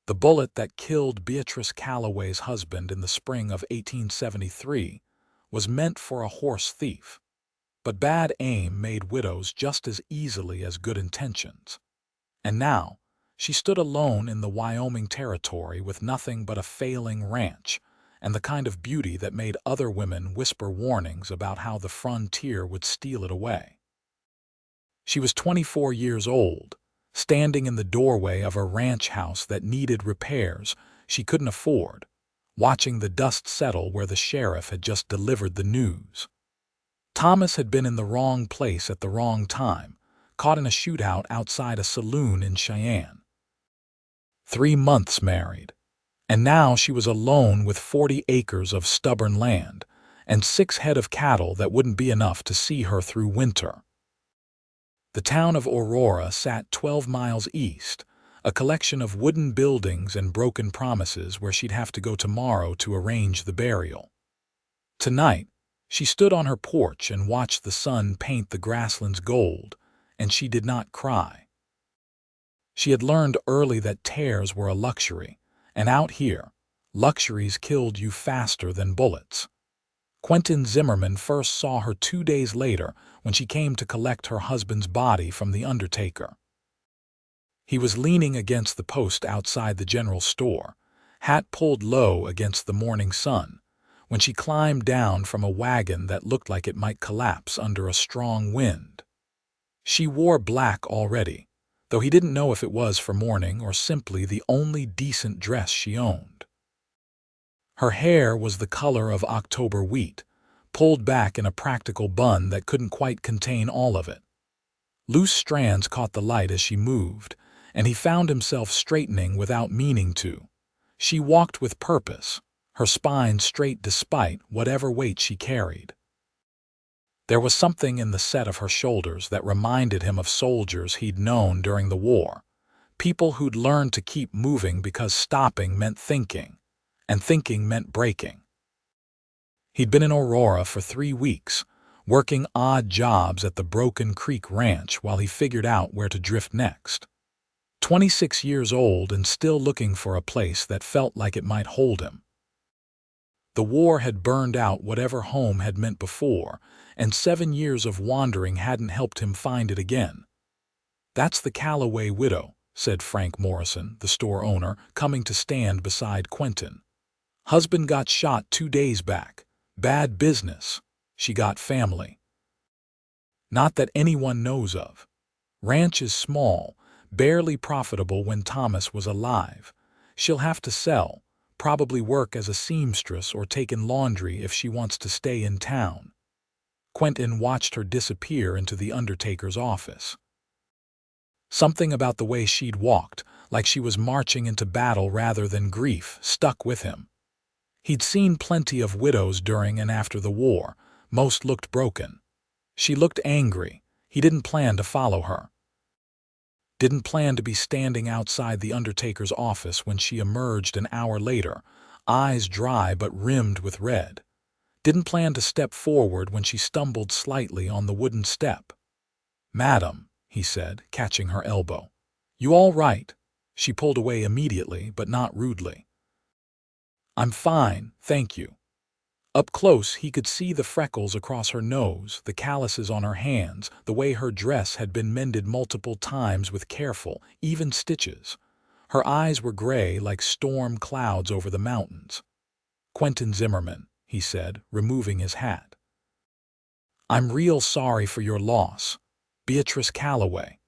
The bullet that killed Beatrice Calloway's husband in the spring of 1873 was meant for a horse thief, but bad aim made widows just as easily as good intentions. And now, she stood alone in the Wyoming territory with nothing but a failing ranch and the kind of beauty that made other women whisper warnings about how the frontier would steal it away. She was 24 years old, standing in the doorway of a ranch house that needed repairs she couldn't afford, watching the dust settle where the sheriff had just delivered the news. Thomas had been in the wrong place at the wrong time, caught in a shootout outside a saloon in Cheyenne. 3 months married, and now she was alone with 40 acres of stubborn land and 6 head of cattle that wouldn't be enough to see her through winter. The town of Aurora sat 12 miles east, a collection of wooden buildings and broken promises where she'd have to go tomorrow to arrange the burial. Tonight, she stood on her porch and watched the sun paint the grasslands gold, and she did not cry. She had learned early that tears were a luxury, and out here, luxuries killed you faster than bullets. Quentin Zimmerman first saw her 2 days later when she came to collect her husband's body from the undertaker. He was leaning against the post outside the general store, hat pulled low against the morning sun, when she climbed down from a wagon that looked like it might collapse under a strong wind. She wore black already, though he didn't know if it was for mourning or simply the only decent dress she owned. Her hair was the color of October wheat, pulled back in a practical bun that couldn't quite contain all of it. Loose strands caught the light as she moved, and he found himself straightening without meaning to. She walked with purpose, her spine straight despite whatever weight she carried. There was something in the set of her shoulders that reminded him of soldiers he'd known during the war, people who'd learned to keep moving because stopping meant thinking, and thinking meant breaking. He'd been in Aurora for 3 weeks, working odd jobs at the Broken Creek Ranch while he figured out where to drift next. 26 years old and still looking for a place that felt like it might hold him. The war had burned out whatever home had meant before, and 7 years of wandering hadn't helped him find it again. "That's the Calloway widow," said Frank Morrison, the store owner, coming to stand beside Quentin. "Husband got shot 2 days back. Bad business. She got family. Not that anyone knows of. Ranch is small, barely profitable when Thomas was alive. She'll have to sell, probably work as a seamstress or take in laundry if she wants to stay in town." Quentin watched her disappear into the undertaker's office. Something about the way she'd walked, like she was marching into battle rather than grief, stuck with him. He'd seen plenty of widows during and after the war. Most looked broken. She looked angry. He didn't plan to follow her. Didn't plan to be standing outside the undertaker's office when she emerged an hour later, eyes dry but rimmed with red. Didn't plan to step forward when she stumbled slightly on the wooden step. "Madam," he said, catching her elbow. "You all right?" She pulled away immediately, but not rudely. "I'm fine, thank you." Up close, he could see the freckles across her nose, the calluses on her hands, the way her dress had been mended multiple times with careful, even stitches. Her eyes were gray like storm clouds over the mountains. "Quentin Zimmerman," he said, removing his hat. "I'm real sorry for your loss. Beatrice Calloway."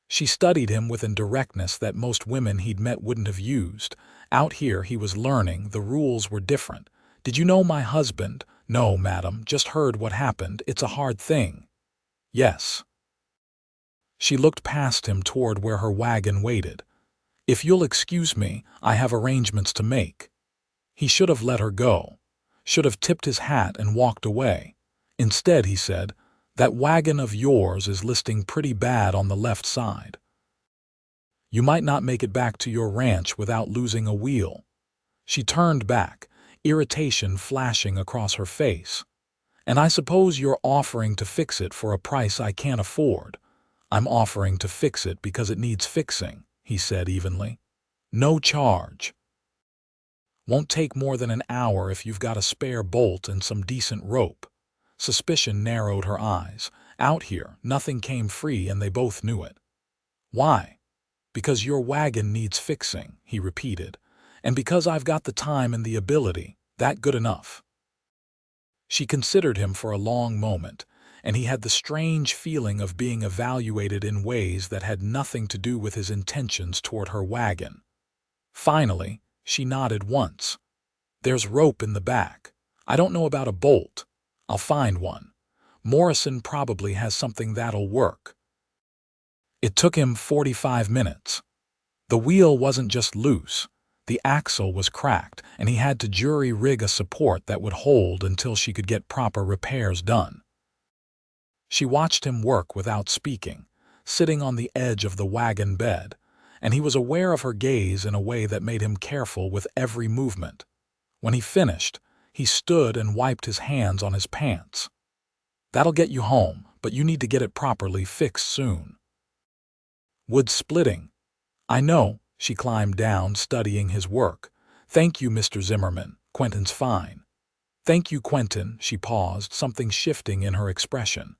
She studied him with a directness that most women he'd met wouldn't have used. Out here he was learning, the rules were different. "Did you know my husband?" "No, madam, just heard what happened. It's a hard thing." "Yes." She looked past him toward where her wagon waited. "If you'll excuse me, I have arrangements to make." He should have let her go. Should have tipped his hat and walked away. Instead, he said, "That wagon of yours is listing pretty bad on the left side. You might not make it back to your ranch without losing a wheel." She turned back, irritation flashing across her face. "And I suppose you're offering to fix it for a price I can't afford." "I'm offering to fix it because it needs fixing," he said evenly. No charge. Won't take more than an hour if you've got a spare bolt and some decent rope. Suspicion narrowed her eyes. Out here, nothing came free and they both knew it. Why? Because your wagon needs fixing, he repeated. And because I've got the time and the ability, that good enough. She considered him for a long moment, and he had the strange feeling of being evaluated in ways that had nothing to do with his intentions toward her wagon. Finally, she nodded once. There's rope in the back. I don't know about a bolt. I'll find one. Morrison probably has something that'll work. It took him 45 minutes. The wheel wasn't just loose. The axle was cracked, and he had to jury-rig a support that would hold until she could get proper repairs done. She watched him work without speaking, sitting on the edge of the wagon bed, and he was aware of her gaze in a way that made him careful with every movement. When he finished, he stood and wiped his hands on his pants. That'll get you home, but you need to get it properly fixed soon. Wood splitting. I know. She climbed down, studying his work. Thank you, Mr. Zimmerman. Quentin's fine. Thank you, Quentin. She paused, something shifting in her expression.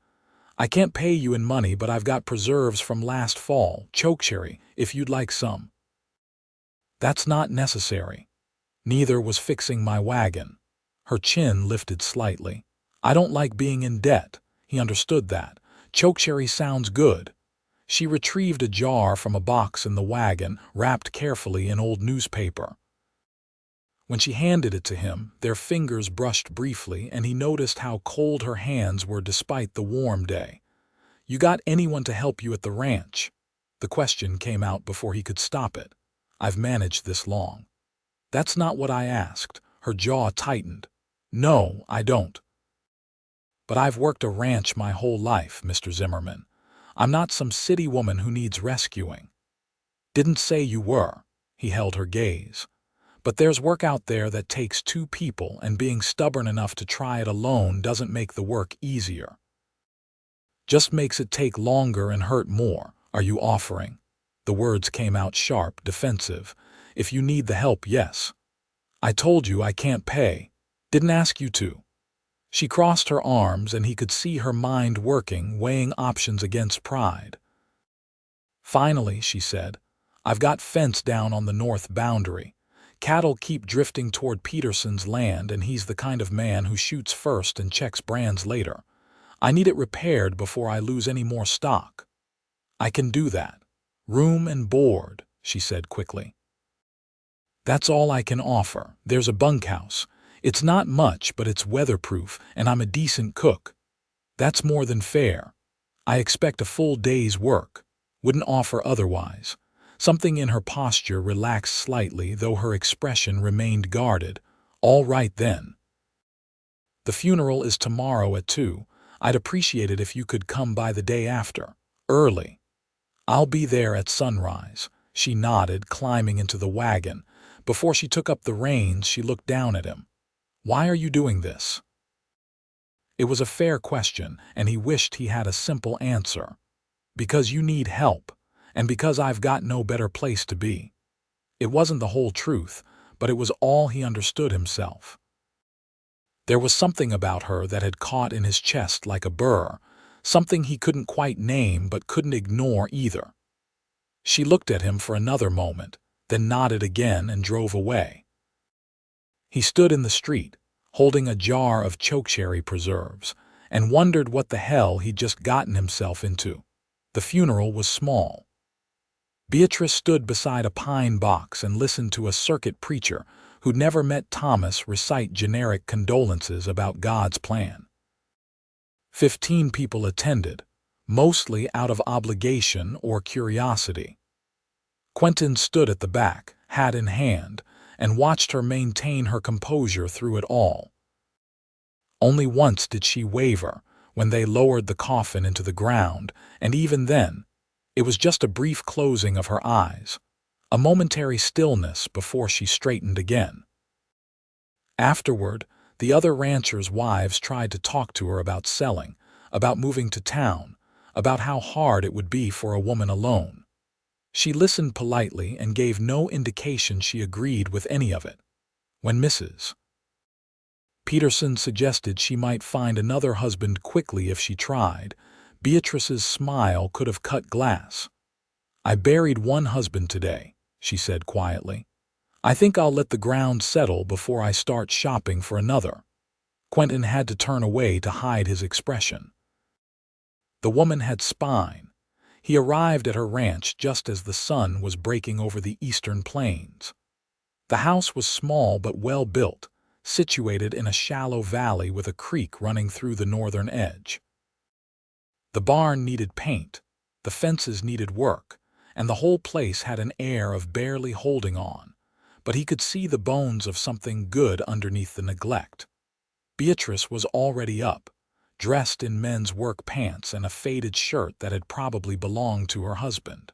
I can't pay you in money, but I've got preserves from last fall, chokecherry, if you'd like some. That's not necessary. Neither was fixing my wagon. Her chin lifted slightly. I don't like being in debt. He understood that. Chokecherry sounds good. She retrieved a jar from a box in the wagon, wrapped carefully in old newspaper. When she handed it to him, their fingers brushed briefly, and he noticed how cold her hands were despite the warm day. You got anyone to help you at the ranch? The question came out before he could stop it. I've managed this long. That's not what I asked. Her jaw tightened. No, I don't. But I've worked a ranch my whole life, Mr. Zimmerman. I'm not some city woman who needs rescuing. Didn't say you were. He held her gaze. But there's work out there that takes two people, and being stubborn enough to try it alone doesn't make the work easier. Just makes it take longer and hurt more. Are you offering? The words came out sharp, defensive. If you need the help, yes. I told you I can't pay. Didn't ask you to. She crossed her arms, and he could see her mind working, weighing options against pride. Finally, she said, I've got fence down on the north boundary. Cattle keep drifting toward Peterson's land, and he's the kind of man who shoots first and checks brands later. I need it repaired before I lose any more stock. I can do that. Room and board, she said quickly. That's all I can offer. There's a bunkhouse. It's not much, but it's weatherproof, and I'm a decent cook. That's more than fair. I expect a full day's work. Wouldn't offer otherwise. Something in her posture relaxed slightly, though her expression remained guarded. All right then. The funeral is tomorrow at 2. I'd appreciate it if you could come by the day after. Early. I'll be there at sunrise. She nodded, climbing into the wagon. Before she took up the reins, she looked down at him. Why are you doing this? It was a fair question, and he wished he had a simple answer. Because you need help, and because I've got no better place to be. It wasn't the whole truth, but it was all he understood himself. There was something about her that had caught in his chest like a burr, something he couldn't quite name but couldn't ignore either. She looked at him for another moment, then nodded again and drove away. He stood in the street, holding a jar of chokecherry preserves, and wondered what the hell he'd just gotten himself into. The funeral was small. Beatrice stood beside a pine box and listened to a circuit preacher who'd never met Thomas recite generic condolences about God's plan. 15 people attended, mostly out of obligation or curiosity. Quentin stood at the back, hat in hand, and watched her maintain her composure through it all. Only once did she waver, when they lowered the coffin into the ground, and even then, it was just a brief closing of her eyes, a momentary stillness before she straightened again. Afterward, the other ranchers' wives tried to talk to her about selling, about moving to town, about how hard it would be for a woman alone. She listened politely and gave no indication she agreed with any of it. When Mrs. Peterson suggested she might find another husband quickly if she tried, Beatrice's smile could have cut glass. "I buried one husband today," she said quietly. "I think I'll let the ground settle before I start shopping for another." Quentin had to turn away to hide his expression. The woman had spine. He arrived at her ranch just as the sun was breaking over the eastern plains. The house was small but well built, situated in a shallow valley with a creek running through the northern edge. The barn needed paint, the fences needed work, and the whole place had an air of barely holding on, but he could see the bones of something good underneath the neglect. Beatrice was already up, dressed in men's work pants and a faded shirt that had probably belonged to her husband.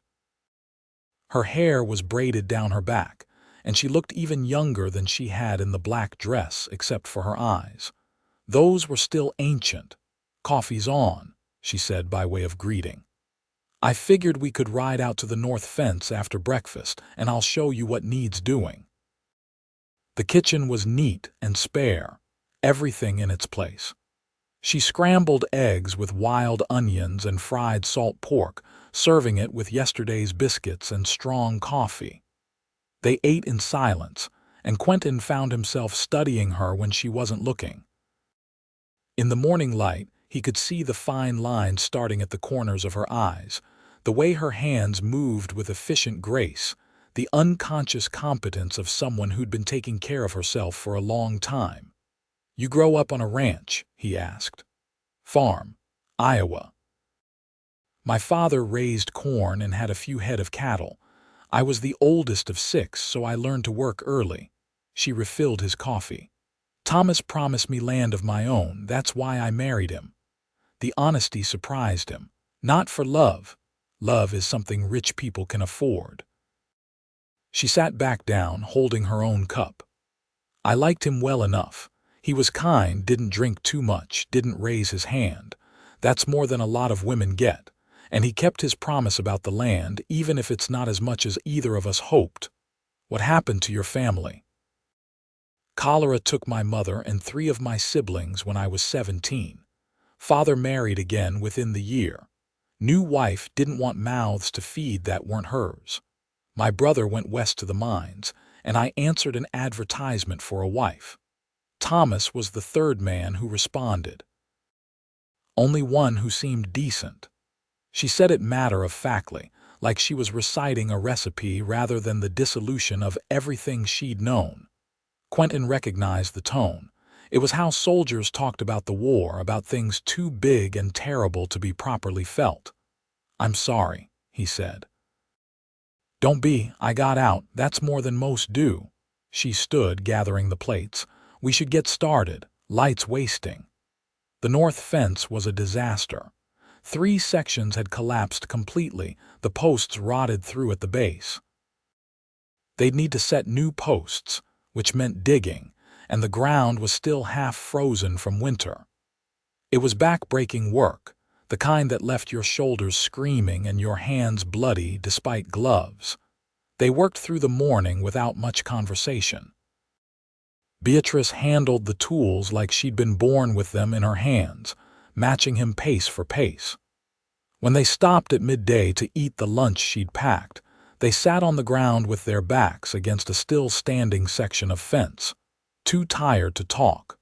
Her hair was braided down her back, and she looked even younger than she had in the black dress except for her eyes. Those were still ancient. "Coffee's on," she said by way of greeting. "I figured we could ride out to the north fence after breakfast, and I'll show you what needs doing." The kitchen was neat and spare, everything in its place. She scrambled eggs with wild onions and fried salt pork, serving it with yesterday's biscuits and strong coffee. They ate in silence, and Quentin found himself studying her when she wasn't looking. In the morning light, he could see the fine lines starting at the corners of her eyes, the way her hands moved with efficient grace, the unconscious competence of someone who'd been taking care of herself for a long time. "You grow up on a ranch?" he asked. "Farm, Iowa." "My father raised corn and had a few head of cattle. I was the oldest of 6, so I learned to work early." She refilled his coffee. "Thomas promised me land of my own, that's why I married him." The honesty surprised him. "Not for love. Love is something rich people can afford." She sat back down, holding her own cup. "I liked him well enough. He was kind, didn't drink too much, didn't raise his hand. That's more than a lot of women get. And he kept his promise about the land, even if it's not as much as either of us hoped." "What happened to your family?" "Cholera took my mother and 3 of my siblings when I was 17. Father married again within the year. New wife didn't want mouths to feed that weren't hers. My brother went west to the mines, and I answered an advertisement for a wife. Thomas was the 3rd man who responded. Only one who seemed decent." She said it matter-of-factly, like she was reciting a recipe rather than the dissolution of everything she'd known. Quentin recognized the tone. It was how soldiers talked about the war, about things too big and terrible to be properly felt. "I'm sorry," he said. "Don't be. I got out. That's more than most do." She stood, gathering the plates. "We should get started. Light's wasting." The north fence was a disaster. 3 sections had collapsed completely, the posts rotted through at the base. They'd need to set new posts, which meant digging, and the ground was still half frozen from winter. It was back-breaking work, the kind that left your shoulders screaming and your hands bloody despite gloves. They worked through the morning without much conversation. Beatrice handled the tools like she'd been born with them in her hands, matching him pace for pace. When they stopped at midday to eat the lunch she'd packed, they sat on the ground with their backs against a still-standing section of fence, too tired to talk.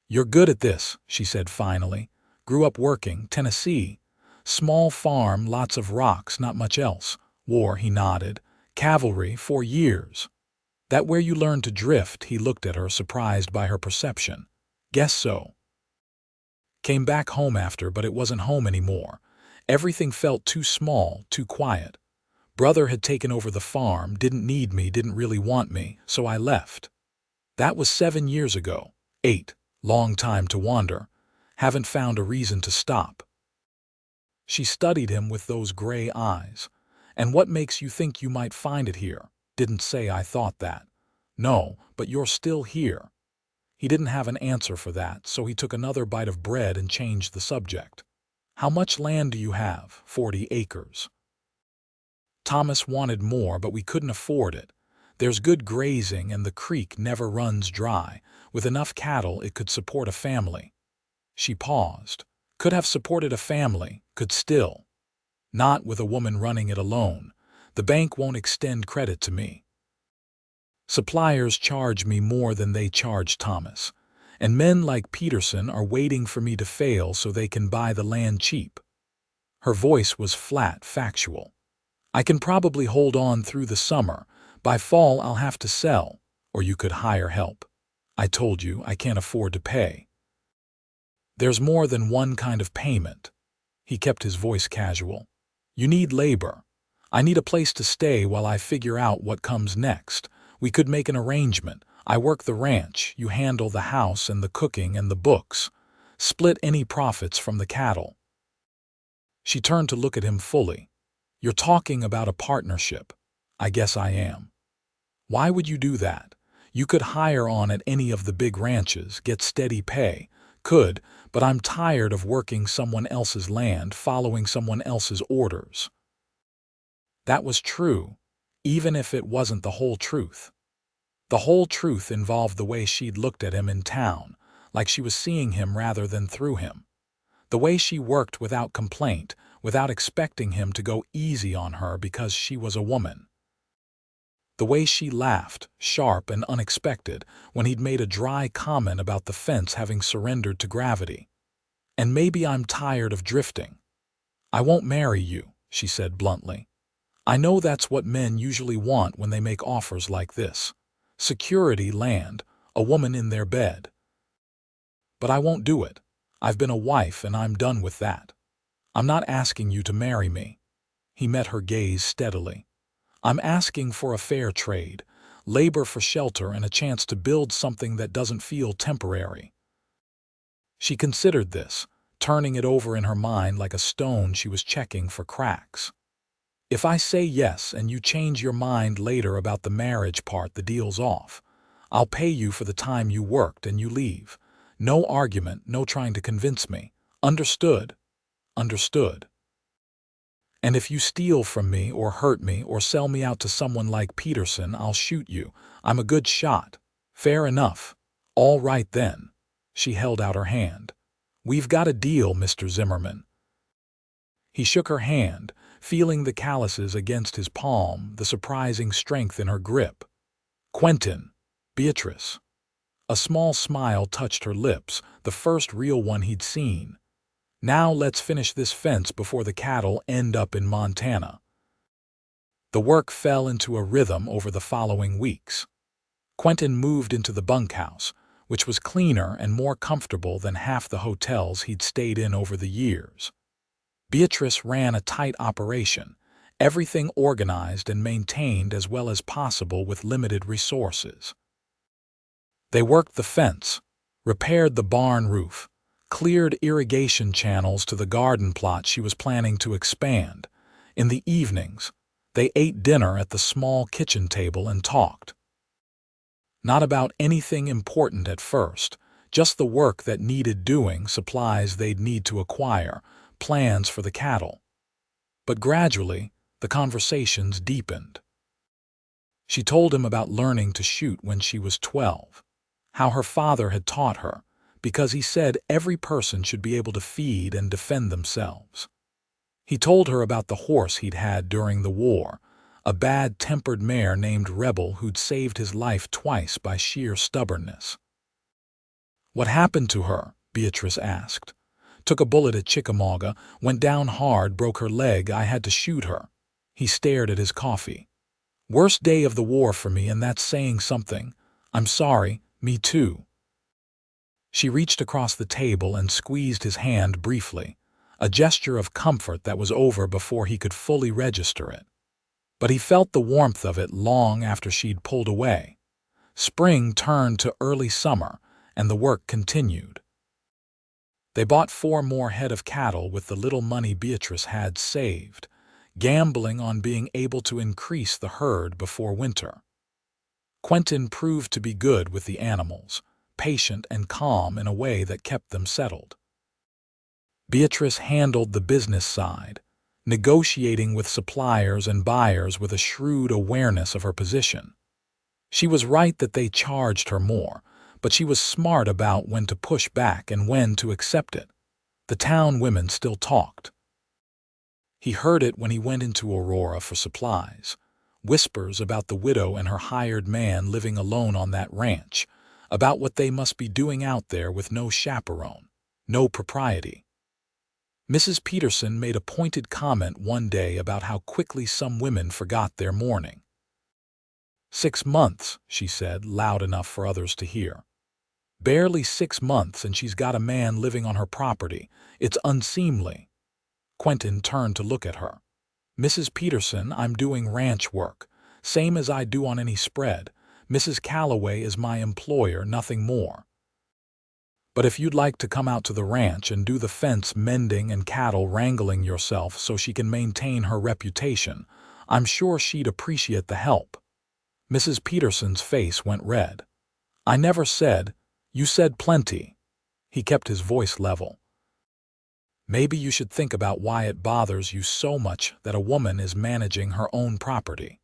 "You're good at this," she said finally. "Grew up working, Tennessee. Small farm, lots of rocks, not much else. War," he nodded. "Cavalry, 4 years. That where you learned to drift?" He looked at her, surprised by her perception. "Guess so." Came back home after, but it wasn't home anymore. Everything felt too small, too quiet. Brother had taken over the farm, didn't need me, didn't really want me, so I left. That was 7 years ago. 8. Long time to wander. Haven't found a reason to stop. She studied him with those gray eyes. "And what makes you think you might find it here?" "Didn't say I thought that." "No, but you're still here." He didn't have an answer for that, so he took another bite of bread and changed the subject. "How much land do you have?" 40 acres. Thomas wanted more, but we couldn't afford it. There's good grazing and the creek never runs dry. With enough cattle, it could support a family. She paused. Could have supported a family, could still. Not with a woman running it alone. The bank won't extend credit to me. Suppliers charge me more than they charge Thomas. And men like Peterson are waiting for me to fail so they can buy the land cheap. Her voice was flat, factual. I can probably hold on through the summer. By fall, I'll have to sell, or you could hire help. I told you I can't afford to pay. There's more than one kind of payment. He kept his voice casual. You need labor. I need a place to stay while I figure out what comes next. We could make an arrangement. I work the ranch, you handle the house and the cooking and the books. Split any profits from the cattle. She turned to look at him fully. You're talking about a partnership. I guess I am. Why would you do that? You could hire on at any of the big ranches, get steady pay. Could, but I'm tired of working someone else's land, following someone else's orders. That was true, even if it wasn't the whole truth. The whole truth involved the way she'd looked at him in town, like she was seeing him rather than through him. The way she worked without complaint, without expecting him to go easy on her because she was a woman. The way she laughed, sharp and unexpected, when he'd made a dry comment about the fence having surrendered to gravity. And maybe I'm tired of drifting. I won't marry you, she said bluntly. I know that's what men usually want when they make offers like this. Security, land, a woman in their bed. But I won't do it. I've been a wife and I'm done with that. I'm not asking you to marry me. He met her gaze steadily. I'm asking for a fair trade, labor for shelter and a chance to build something that doesn't feel temporary. She considered this, turning it over in her mind like a stone she was checking for cracks. If I say yes and you change your mind later about the marriage part, the deal's off. I'll pay you for the time you worked and you leave. No argument, no trying to convince me. Understood? Understood. And if you steal from me or hurt me or sell me out to someone like Peterson, I'll shoot you. I'm a good shot. Fair enough. All right then. She held out her hand. We've got a deal, Mr. Zimmerman. He shook her hand, feeling the calluses against his palm, the surprising strength in her grip. Quentin. Beatrice. A small smile touched her lips, the first real one he'd seen. Now let's finish this fence before the cattle end up in Montana. The work fell into a rhythm over the following weeks. Quentin moved into the bunkhouse, which was cleaner and more comfortable than half the hotels he'd stayed in over the years. Beatrice ran a tight operation, everything organized and maintained as well as possible with limited resources. They worked the fence, repaired the barn roof, cleared irrigation channels to the garden plot she was planning to expand. In the evenings, they ate dinner at the small kitchen table and talked. Not about anything important at first, just the work that needed doing, supplies they'd need to acquire, plans for the cattle. But gradually, the conversations deepened. She told him about learning to shoot when she was 12, how her father had taught her, because he said every person should be able to feed and defend themselves. He told her about the horse he'd had during the war, a bad-tempered mare named Rebel who'd saved his life twice by sheer stubbornness. What happened to her? Beatrice asked. Took a bullet at Chickamauga, went down hard, broke her leg, I had to shoot her. He stared at his coffee. Worst day of the war for me, and that's saying something. I'm sorry, me too. She reached across the table and squeezed his hand briefly, a gesture of comfort that was over before he could fully register it. But he felt the warmth of it long after she'd pulled away. Spring turned to early summer, and the work continued. They bought 4 more head of cattle with the little money Beatrice had saved, gambling on being able to increase the herd before winter. Quentin proved to be good with the animals, patient and calm in a way that kept them settled. Beatrice handled the business side, negotiating with suppliers and buyers with a shrewd awareness of her position. She was right that they charged her more, but she was smart about when to push back and when to accept it. The town women still talked. He heard it when he went into Aurora for supplies. Whispers about the widow and her hired man living alone on that ranch, about what they must be doing out there with no chaperone, no propriety. Mrs. Peterson made a pointed comment one day about how quickly some women forgot their mourning. 6 months, she said, loud enough for others to hear. Barely 6 months and she's got a man living on her property. It's unseemly. Quentin turned to look at her. Mrs. Peterson, I'm doing ranch work, same as I do on any spread. Mrs. Calloway is my employer, nothing more. But if you'd like to come out to the ranch and do the fence mending and cattle wrangling yourself so she can maintain her reputation, I'm sure she'd appreciate the help. Mrs. Peterson's face went red. I never said, you said plenty. He kept his voice level. Maybe you should think about why it bothers you so much that a woman is managing her own property.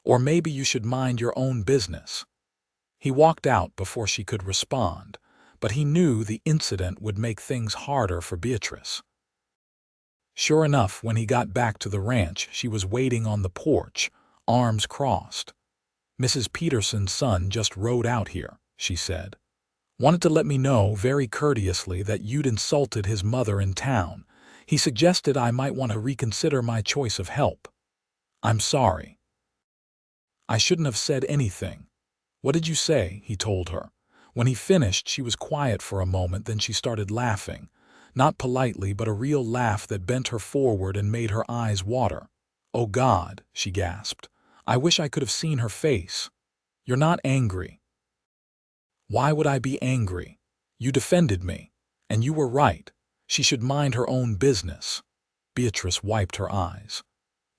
Or maybe you should mind your own business. He walked out before she could respond, but he knew the incident would make things harder for Beatrice. Sure enough, when he got back to the ranch, she was waiting on the porch, arms crossed. Mrs. Peterson's son just rode out here, she said. Wanted to let me know very courteously that you'd insulted his mother in town. He suggested I might want to reconsider my choice of help. I'm sorry. I shouldn't have said anything. What did you say? He told her. When he finished, she was quiet for a moment, then she started laughing. Not politely, but a real laugh that bent her forward and made her eyes water. Oh God, she gasped. I wish I could have seen her face. You're not angry. Why would I be angry? You defended me, and you were right. She should mind her own business. Beatrice wiped her eyes.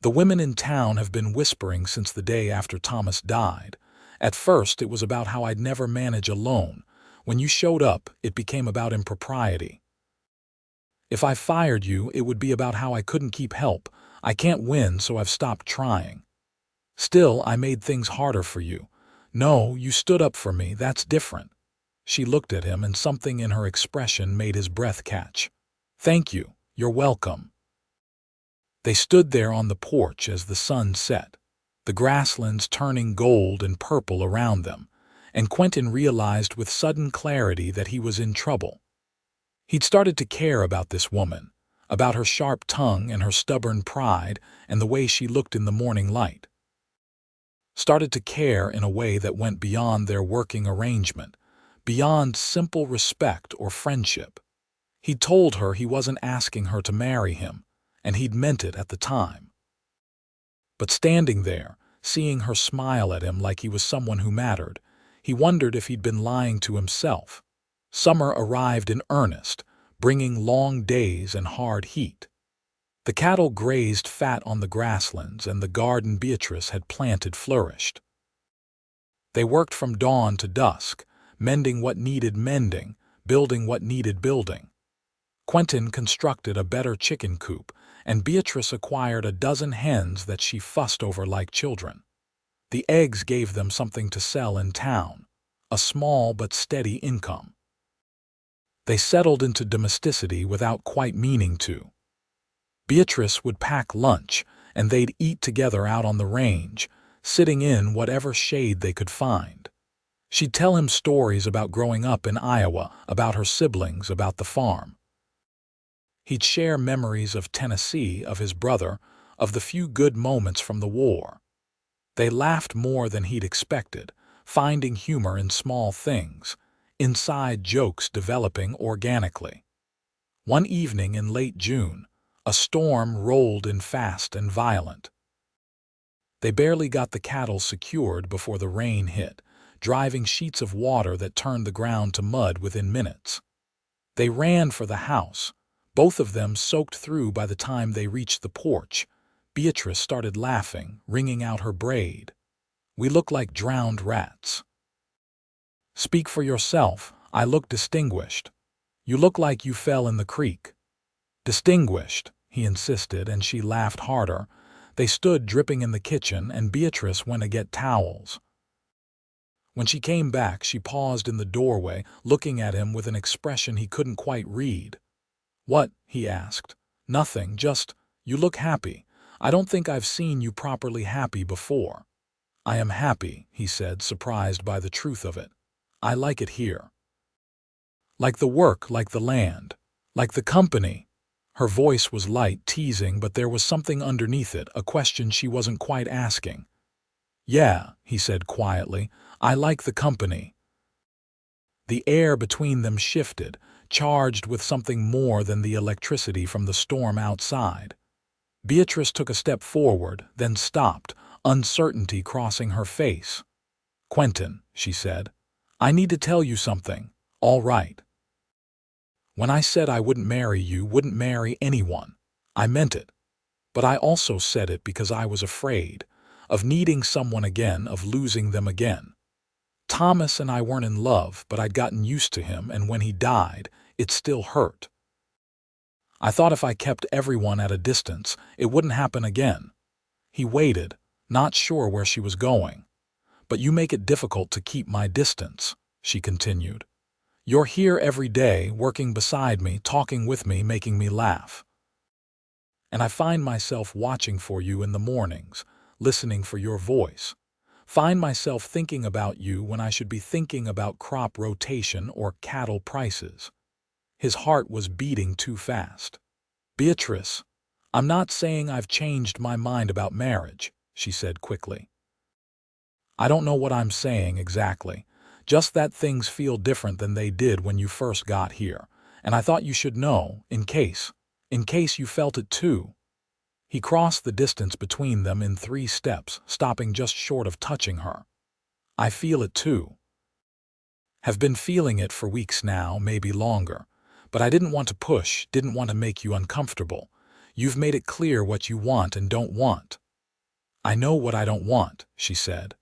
The women in town have been whispering since the day after Thomas died. At first, it was about how I'd never manage alone. When you showed up, it became about impropriety. If I fired you, it would be about how I couldn't keep help. I can't win, so I've stopped trying. Still, I made things harder for you. No, you stood up for me, that's different. She looked at him, and something in her expression made his breath catch. Thank you, you're welcome. They stood there on the porch as the sun set, the grasslands turning gold and purple around them, and Quentin realized with sudden clarity that he was in trouble. He'd started to care about this woman, about her sharp tongue and her stubborn pride and the way she looked in the morning light. Started to care in a way that went beyond their working arrangement, beyond simple respect or friendship. He'd told her he wasn't asking her to marry him, and he'd meant it at the time. But standing there, seeing her smile at him like he was someone who mattered, he wondered if he'd been lying to himself. Summer arrived in earnest, bringing long days and hard heat. The cattle grazed fat on the grasslands, and the garden Beatrice had planted flourished. They worked from dawn to dusk, mending what needed mending, building what needed building. Quentin constructed a better chicken coop, and Beatrice acquired a dozen hens that she fussed over like children. The eggs gave them something to sell in town, a small but steady income. They settled into domesticity without quite meaning to. Beatrice would pack lunch, and they'd eat together out on the range, sitting in whatever shade they could find. She'd tell him stories about growing up in Iowa, about her siblings, about the farm. He'd share memories of Tennessee, of his brother, of the few good moments from the war. They laughed more than he'd expected, finding humor in small things, inside jokes developing organically. One evening in late June, a storm rolled in fast and violent. They barely got the cattle secured before the rain hit, driving sheets of water that turned the ground to mud within minutes. They ran for the house, both of them soaked through by the time they reached the porch. Beatrice started laughing, wringing out her braid. We look like drowned rats. Speak for yourself. I look distinguished. You look like you fell in the creek. Distinguished, he insisted, and she laughed harder. They stood dripping in the kitchen, and Beatrice went to get towels. When she came back, she paused in the doorway, looking at him with an expression he couldn't quite read. "What?" he asked. "Nothing, just, you look happy. I don't think I've seen you properly happy before." "I am happy," he said, surprised by the truth of it. "I like it here. Like the work, like the land, like the company." Her voice was light, teasing, but there was something underneath it, a question she wasn't quite asking. "Yeah," he said quietly, "I like the company." The air between them shifted, charged with something more than the electricity from the storm outside. Beatrice took a step forward, then stopped, uncertainty crossing her face. "Quentin," she said, "I need to tell you something, all right? When I said I wouldn't marry you, wouldn't marry anyone, I meant it. But I also said it because I was afraid of needing someone again, of losing them again. Thomas and I weren't in love, but I'd gotten used to him, and when he died, it still hurt. I thought if I kept everyone at a distance, it wouldn't happen again." He waited, not sure where she was going. "But you make it difficult to keep my distance," she continued. "You're here every day, working beside me, talking with me, making me laugh. And I find myself watching for you in the mornings, listening for your voice. Find myself thinking about you when I should be thinking about crop rotation or cattle prices." His heart was beating too fast. "Beatrice, I'm not saying I've changed my mind about marriage," she said quickly. "I don't know what I'm saying exactly. Just that things feel different than they did when you first got here, and I thought you should know, in case you felt it too." He crossed the distance between them in 3 steps, stopping just short of touching her. "I feel it too. Have been feeling it for weeks now, maybe longer. But I didn't want to push, didn't want to make you uncomfortable. You've made it clear what you want and don't want." "I know what I don't want," she said.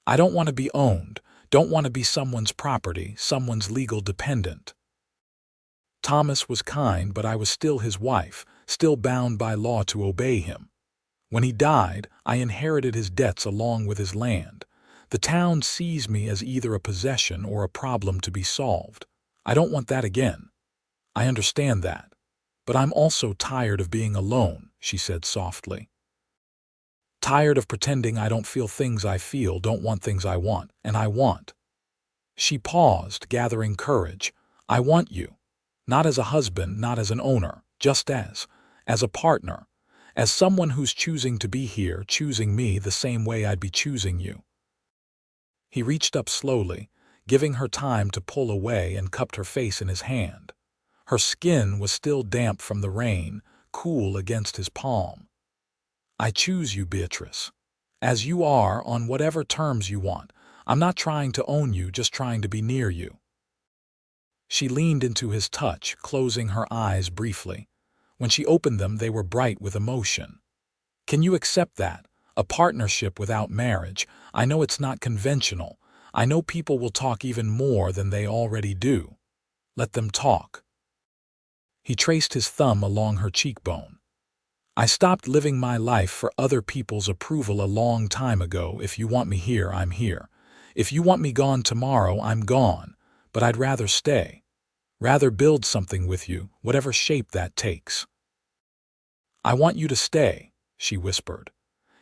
"I don't want to be owned, don't want to be someone's property, someone's legal dependent. Thomas was kind, but I was still his wife, still bound by law to obey him. When he died, I inherited his debts along with his land. The town sees me as either a possession or a problem to be solved. I don't want that again. I understand that. But I'm also tired of being alone," she said softly. "Tired of pretending I don't feel things I feel, don't want things I want, and I want." She paused, gathering courage. "I want you. Not as a husband, not as an owner, just as a partner, as someone who's choosing to be here, choosing me the same way I'd be choosing you." He reached up slowly, giving her time to pull away, and cupped her face in his hand. Her skin was still damp from the rain, cool against his palm. "I choose you, Beatrice. As you are, on whatever terms you want. I'm not trying to own you, just trying to be near you." She leaned into his touch, closing her eyes briefly. When she opened them, they were bright with emotion. "Can you accept that? A partnership without marriage. I know it's not conventional. I know people will talk even more than they already do. Let them talk." He traced his thumb along her cheekbone. "I stopped living my life for other people's approval a long time ago. If you want me here, I'm here. If you want me gone tomorrow, I'm gone. But I'd rather stay. Rather build something with you, whatever shape that takes." "I want you to stay," she whispered.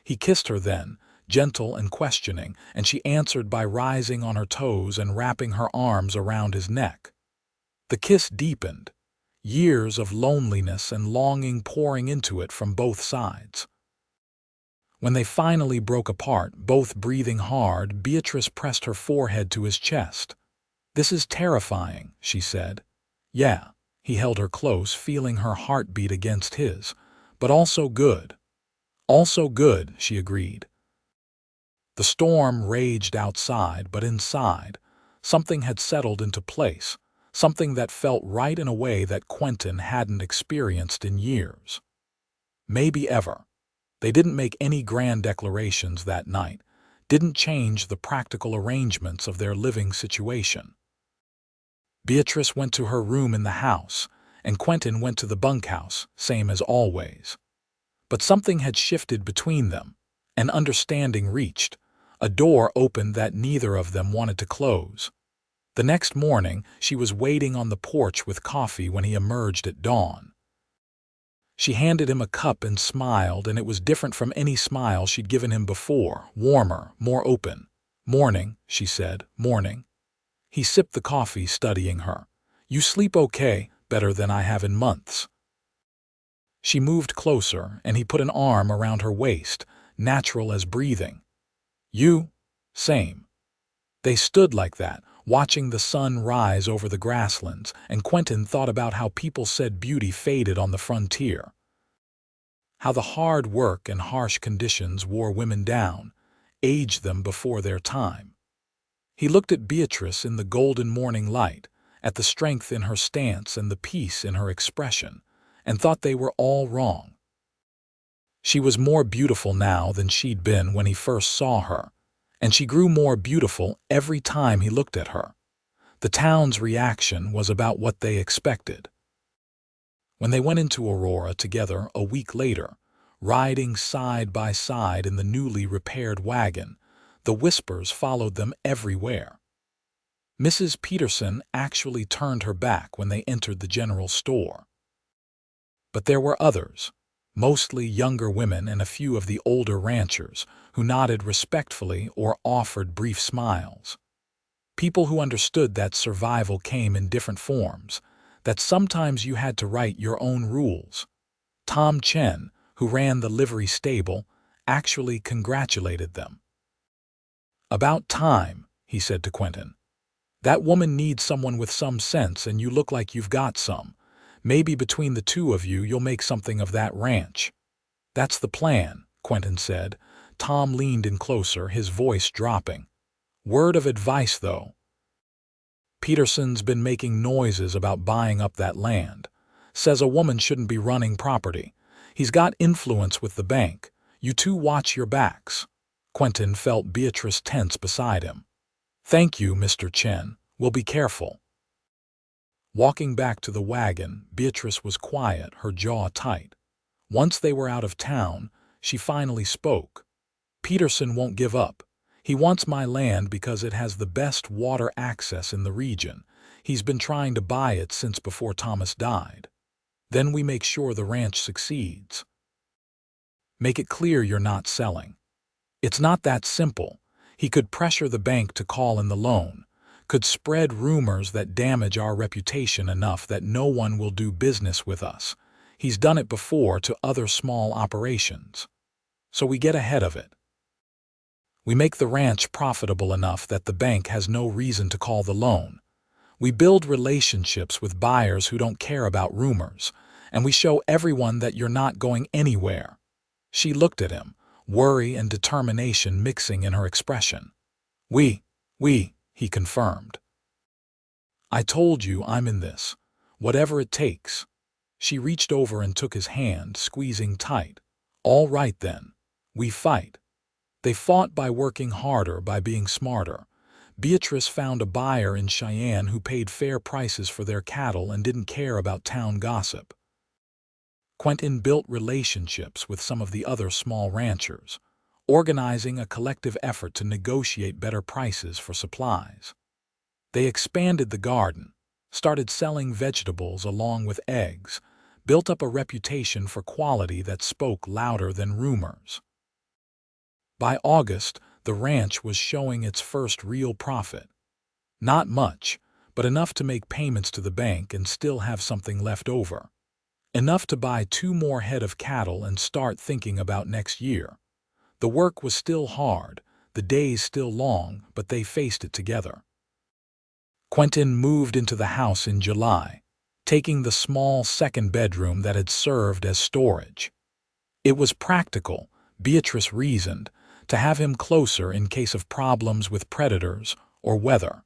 He kissed her then, gentle and questioning, and she answered by rising on her toes and wrapping her arms around his neck. The kiss deepened, years of loneliness and longing pouring into it from both sides. When they finally broke apart, both breathing hard, Beatrice pressed her forehead to his chest. "This is terrifying," she said. "Yeah." He held her close, feeling her heartbeat against his. "But also good." "Also good," she agreed. The storm raged outside, but inside, something had settled into place, something that felt right in a way that Quentin hadn't experienced in years. Maybe ever. They didn't make any grand declarations that night, didn't change the practical arrangements of their living situation. Beatrice went to her room in the house, and Quentin went to the bunkhouse, same as always. But something had shifted between them. An understanding reached. A door opened that neither of them wanted to close. The next morning, she was waiting on the porch with coffee when he emerged at dawn. She handed him a cup and smiled, and it was different from any smile she'd given him before, warmer, more open. "Morning," she said, "morning." He sipped the coffee, studying her. "You sleep okay, better than I have in months." She moved closer, and he put an arm around her waist, natural as breathing. "You? Same." They stood like that, watching the sun rise over the grasslands, and Quentin thought about how people said beauty faded on the frontier. How the hard work and harsh conditions wore women down, aged them before their time. He looked at Beatrice in the golden morning light, at the strength in her stance and the peace in her expression, and thought they were all wrong. She was more beautiful now than she'd been when he first saw her, and she grew more beautiful every time he looked at her. The town's reaction was about what they expected. When they went into Aurora together a week later, riding side by side in the newly repaired wagon, the whispers followed them everywhere. Mrs. Peterson actually turned her back when they entered the general store. But there were others, mostly younger women and a few of the older ranchers, who nodded respectfully or offered brief smiles. People who understood that survival came in different forms, that sometimes you had to write your own rules. Tom Chen, who ran the livery stable, actually congratulated them. "About time," he said to Quentin. "That woman needs someone with some sense, and you look like you've got some. Maybe between the two of you, you'll make something of that ranch." "That's the plan," Quentin said. Tom leaned in closer, his voice dropping. "Word of advice, though. Peterson's been making noises about buying up that land. Says a woman shouldn't be running property. He's got influence with the bank. You two watch your backs." Quentin felt Beatrice tense beside him. "Thank you, Mr. Chen. We'll be careful." Walking back to the wagon, Beatrice was quiet, her jaw tight. Once they were out of town, she finally spoke. "Peterson won't give up. He wants my land because it has the best water access in the region. He's been trying to buy it since before Thomas died. Then we make sure the ranch succeeds. Make it clear you're not selling." "It's not that simple. He could pressure the bank to call in the loan, could spread rumors that damage our reputation enough that no one will do business with us. He's done it before to other small operations. So we get ahead of it. We make the ranch profitable enough that the bank has no reason to call the loan. We build relationships with buyers who don't care about rumors, and we show everyone that you're not going anywhere." She looked at him, worry and determination mixing in her expression. We, he confirmed. "I told you I'm in this. Whatever it takes." She reached over and took his hand, squeezing tight. "All right then. We fight." They fought by working harder, by being smarter. Beatrice found a buyer in Cheyenne who paid fair prices for their cattle and didn't care about town gossip. Quentin built relationships with some of the other small ranchers, organizing a collective effort to negotiate better prices for supplies. They expanded the garden, started selling vegetables along with eggs, built up a reputation for quality that spoke louder than rumors. By August, the ranch was showing its first real profit. Not much, but enough to make payments to the bank and still have something left over. Enough to buy 2 more head of cattle and start thinking about next year. The work was still hard, the days still long, but they faced it together. Quentin moved into the house in July, taking the small second bedroom that had served as storage. It was practical, Beatrice reasoned, to have him closer in case of problems with predators or weather.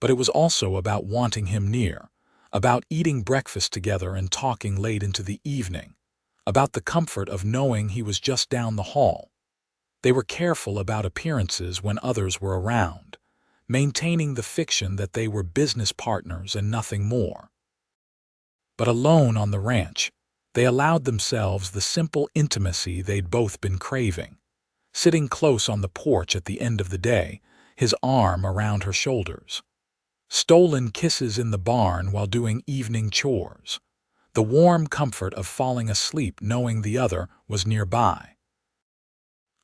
But it was also about wanting him near, about eating breakfast together and talking late into the evening, about the comfort of knowing he was just down the hall. They were careful about appearances when others were around, maintaining the fiction that they were business partners and nothing more. But alone on the ranch, they allowed themselves the simple intimacy they'd both been craving. Sitting close on the porch at the end of the day, his arm around her shoulders. Stolen kisses in the barn while doing evening chores. The warm comfort of falling asleep knowing the other was nearby.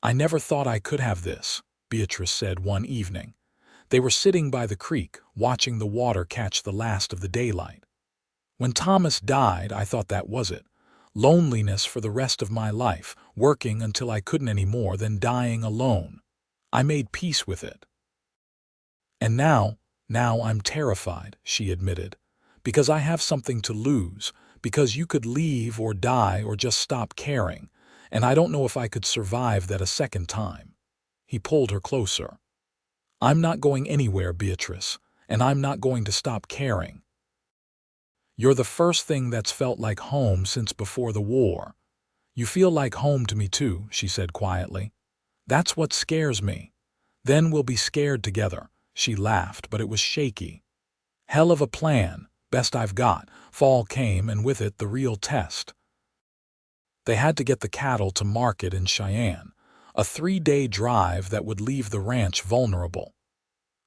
"I never thought I could have this," Beatrice said one evening. They were sitting by the creek, watching the water catch the last of the daylight. "When Thomas died, I thought that was it. Loneliness for the rest of my life, working until I couldn't any more, then dying alone. I made peace with it. And now I'm terrified," she admitted, "because I have something to lose, because you could leave or die or just stop caring, and I don't know if I could survive that a second time." He pulled her closer. "I'm not going anywhere, Beatrice, and I'm not going to stop caring. You're the first thing that's felt like home since before the war. You feel like home to me too," she said quietly. "That's what scares me. Then we'll be scared together." She laughed, but it was shaky. "Hell of a plan, best I've got." Fall came, and with it the real test. They had to get the cattle to market in Cheyenne, a 3-day drive that would leave the ranch vulnerable.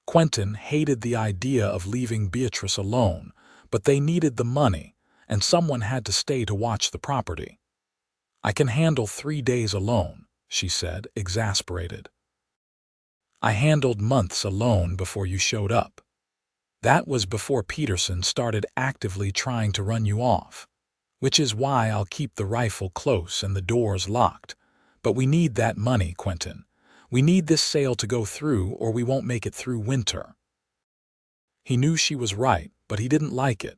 Quentin hated the idea of leaving Beatrice alone, but they needed the money, and someone had to stay to watch the property. "I can handle 3 days alone," she said, exasperated. "I handled months alone before you showed up. That was before Peterson started actively trying to run you off. Which is why I'll keep the rifle close and the doors locked. But we need that money, Quentin. We need this sale to go through, or we won't make it through winter." He knew she was right, but he didn't like it.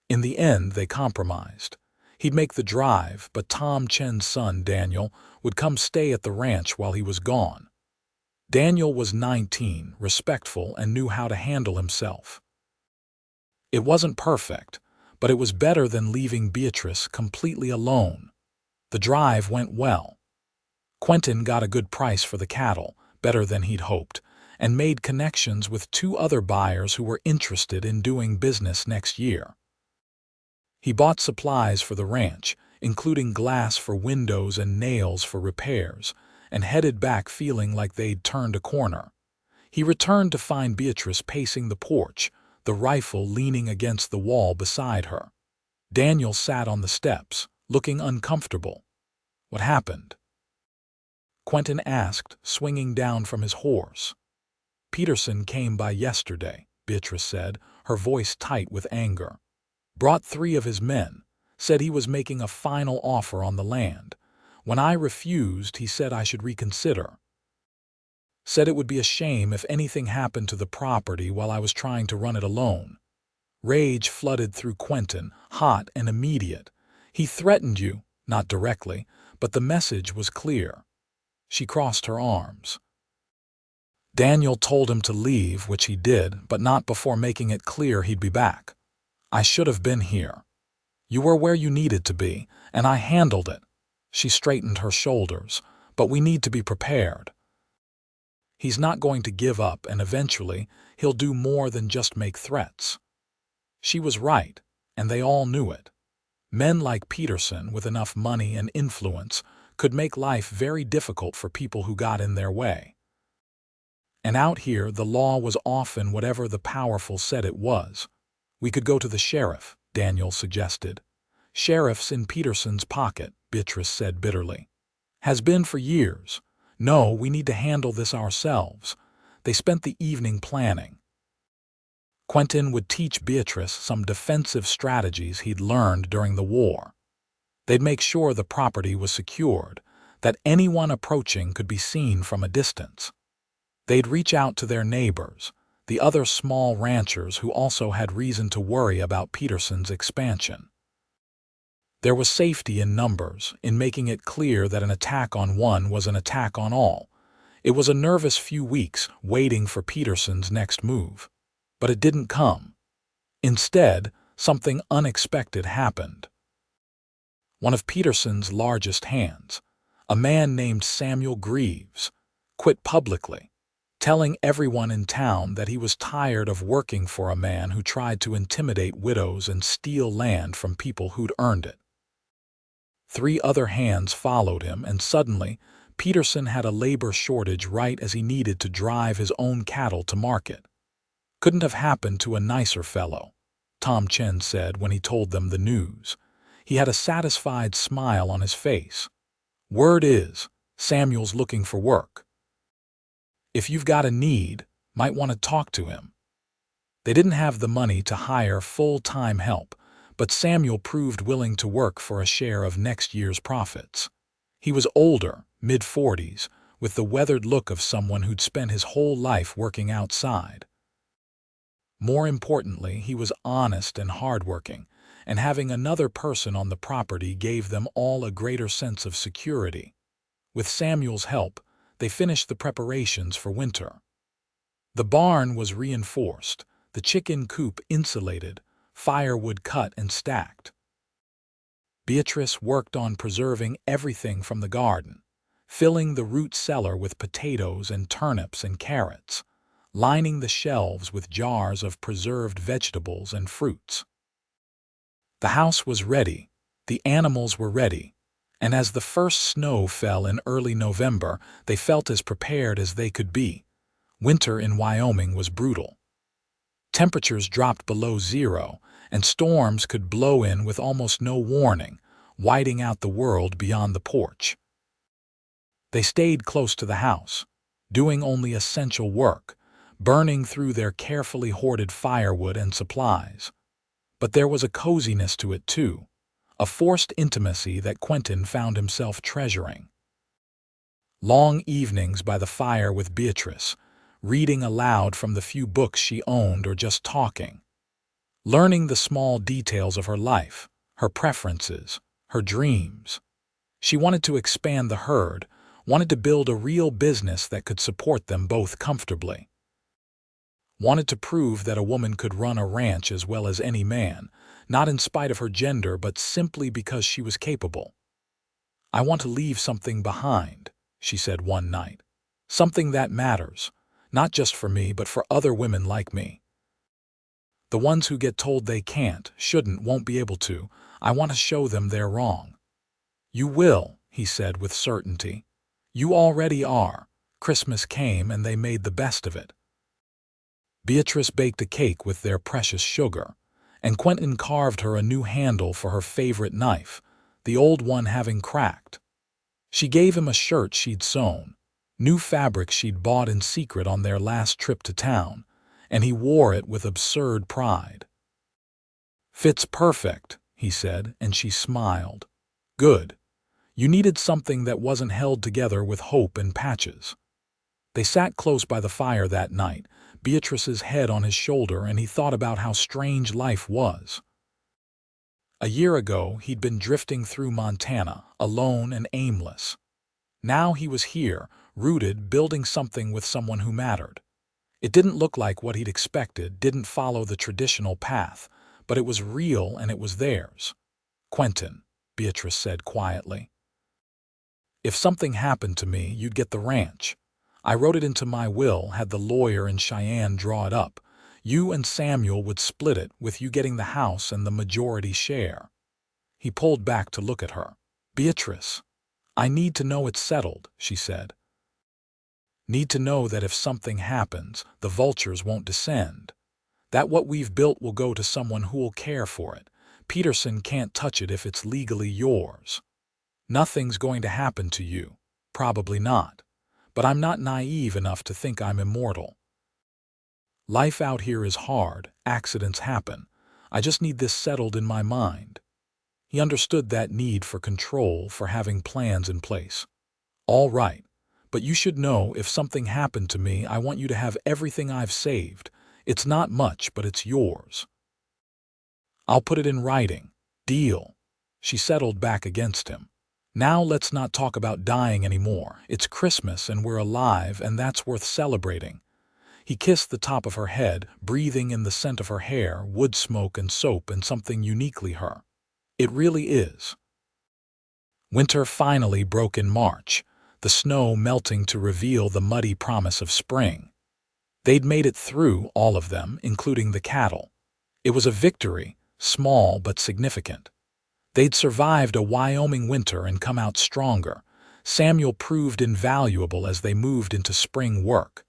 In the end, they compromised. He'd make the drive, but Tom Chen's son, Daniel, would come stay at the ranch while he was gone. Daniel was 19, respectful, and knew how to handle himself. It wasn't perfect, but it was better than leaving Beatrice completely alone. The drive went well. Quentin got a good price for the cattle, better than he'd hoped, and made connections with 2 other buyers who were interested in doing business next year. He bought supplies for the ranch, including glass for windows and nails for repairs, and headed back feeling like they'd turned a corner. He returned to find Beatrice pacing the porch, the rifle leaning against the wall beside her. Daniel sat on the steps, looking uncomfortable. "What happened?" Quentin asked, swinging down from his horse. "Peterson came by yesterday," Beatrice said, her voice tight with anger. "Brought 3 of his men, said he was making a final offer on the land. When I refused, he said I should reconsider. Said it would be a shame if anything happened to the property while I was trying to run it alone." Rage flooded through Quentin, hot and immediate. "He threatened you, not directly, but the message was clear." She crossed her arms. "Daniel told him to leave, which he did, but not before making it clear he'd be back. I should have been here. You were where you needed to be, and I handled it." She straightened her shoulders. "But we need to be prepared. He's not going to give up, and eventually he'll do more than just make threats." She was right, and they all knew it. Men like Peterson, with enough money and influence, could make life very difficult for people who got in their way. And out here, the law was often whatever the powerful said it was. "We could go to the sheriff," Daniel suggested. "Sheriff's in Peterson's pocket," Beatrice said bitterly. "Has been for years. No, we need to handle this ourselves." They spent the evening planning. Quentin would teach Beatrice some defensive strategies he'd learned during the war. They'd make sure the property was secured, that anyone approaching could be seen from a distance. They'd reach out to their neighbors, the other small ranchers who also had reason to worry about Peterson's expansion. There was safety in numbers, in making it clear that an attack on one was an attack on all. It was a nervous few weeks waiting for Peterson's next move. But it didn't come. Instead, something unexpected happened. One of Peterson's largest hands, a man named Samuel Greaves, quit publicly. telling everyone in town that he was tired of working for a man who tried to intimidate widows and steal land from people who'd earned it. 3 other hands followed him, and suddenly, Peterson had a labor shortage right as he needed to drive his own cattle to market. Couldn't have happened to a nicer fellow, Tom Chen said when he told them the news. He had a satisfied smile on his face. Word is, Samuel's looking for work. If you've got a need, might want to talk to him. They didn't have the money to hire full-time help, but Samuel proved willing to work for a share of next year's profits. He was older, mid-40s, with the weathered look of someone who'd spent his whole life working outside. More importantly, he was honest and hardworking, and having another person on the property gave them all a greater sense of security. With Samuel's help, they finished the preparations for winter. The barn was reinforced, the chicken coop insulated, firewood cut and stacked. Beatrice worked on preserving everything from the garden, filling the root cellar with potatoes and turnips and carrots, lining the shelves with jars of preserved vegetables and fruits. The house was ready, the animals were ready, and as the first snow fell in early November, they felt as prepared as they could be. Winter in Wyoming was brutal. Temperatures dropped below zero, and storms could blow in with almost no warning, whiting out the world beyond the porch. They stayed close to the house, doing only essential work, burning through their carefully hoarded firewood and supplies. But there was a coziness to it too, a forced intimacy that Quentin found himself treasuring. Long evenings by the fire with Beatrice, reading aloud from the few books she owned or just talking. Learning the small details of her life, her preferences, her dreams. She wanted to expand the herd, wanted to build a real business that could support them both comfortably. Wanted to prove that a woman could run a ranch as well as any man, not in spite of her gender but simply because she was capable. "I want to leave something behind," she said one night. "Something that matters, not just for me but for other women like me. The ones who get told they can't, shouldn't, won't be able to, I want to show them they're wrong." "You will," he said with certainty. "You already are." Christmas came and they made the best of it. Beatrice baked a cake with their precious sugar, and Quentin carved her a new handle for her favorite knife, the old one having cracked. She gave him a shirt she'd sewn, new fabric she'd bought in secret on their last trip to town, and he wore it with absurd pride. "Fits perfect," he said, and she smiled. "Good. You needed something that wasn't held together with hope and patches." They sat close by the fire that night, Beatrice's head on his shoulder, and he thought about how strange life was. A year ago, he'd been drifting through Montana, alone and aimless. Now he was here, rooted, building something with someone who mattered. It didn't look like what he'd expected, didn't follow the traditional path, but it was real and it was theirs. "Quentin," Beatrice said quietly, "if something happened to me, you'd get the ranch. I wrote it into my will, had the lawyer in Cheyenne draw it up. You and Samuel would split it, with you getting the house and the majority share." He pulled back to look at her. "Beatrice, I need to know it's settled," she said. "Need to know that if something happens, the vultures won't descend. That what we've built will go to someone who'll care for it. Peterson can't touch it if it's legally yours. Nothing's going to happen to you. Probably not. But I'm not naive enough to think I'm immortal. Life out here is hard, accidents happen. I just need this settled in my mind." He understood that need for control, for having plans in place. "All right, but you should know if something happened to me, I want you to have everything I've saved. It's not much, but it's yours. I'll put it in writing. Deal." She settled back against him. "Now let's not talk about dying anymore. It's Christmas and we're alive, and that's worth celebrating." He kissed the top of her head, breathing in the scent of her hair, wood smoke and soap, and something uniquely her. "It really is." Winter finally broke in March, the snow melting to reveal the muddy promise of spring. They'd made it through, all of them, including the cattle. It was a victory, small but significant. They'd survived a Wyoming winter and come out stronger. Samuel proved invaluable as they moved into spring work.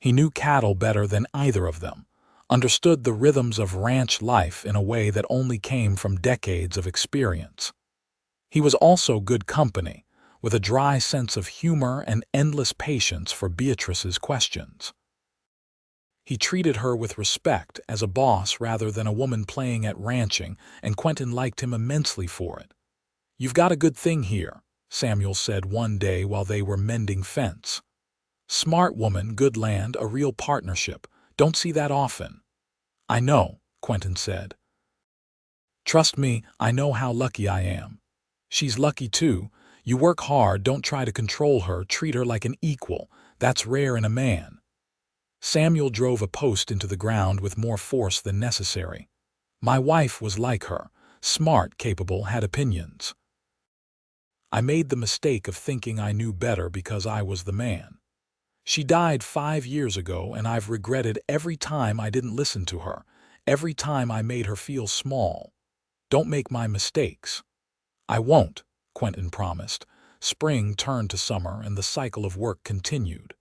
He knew cattle better than either of them, understood the rhythms of ranch life in a way that only came from decades of experience. He was also good company, with a dry sense of humor and endless patience for Beatrice's questions. He treated her with respect as a boss rather than a woman playing at ranching, and Quentin liked him immensely for it. "You've got a good thing here," Samuel said one day while they were mending fence. "Smart woman, good land, a real partnership. Don't see that often." "I know," Quentin said. "Trust me, I know how lucky I am. She's lucky too. You work hard, don't try to control her, treat her like an equal. That's rare in a man." Samuel drove a post into the ground with more force than necessary. "My wife was like her. Smart, capable, had opinions. I made the mistake of thinking I knew better because I was the man. She died 5 years ago, and I've regretted every time I didn't listen to her, every time I made her feel small. Don't make my mistakes." "I won't," Quentin promised. Spring turned to summer, and the cycle of work continued.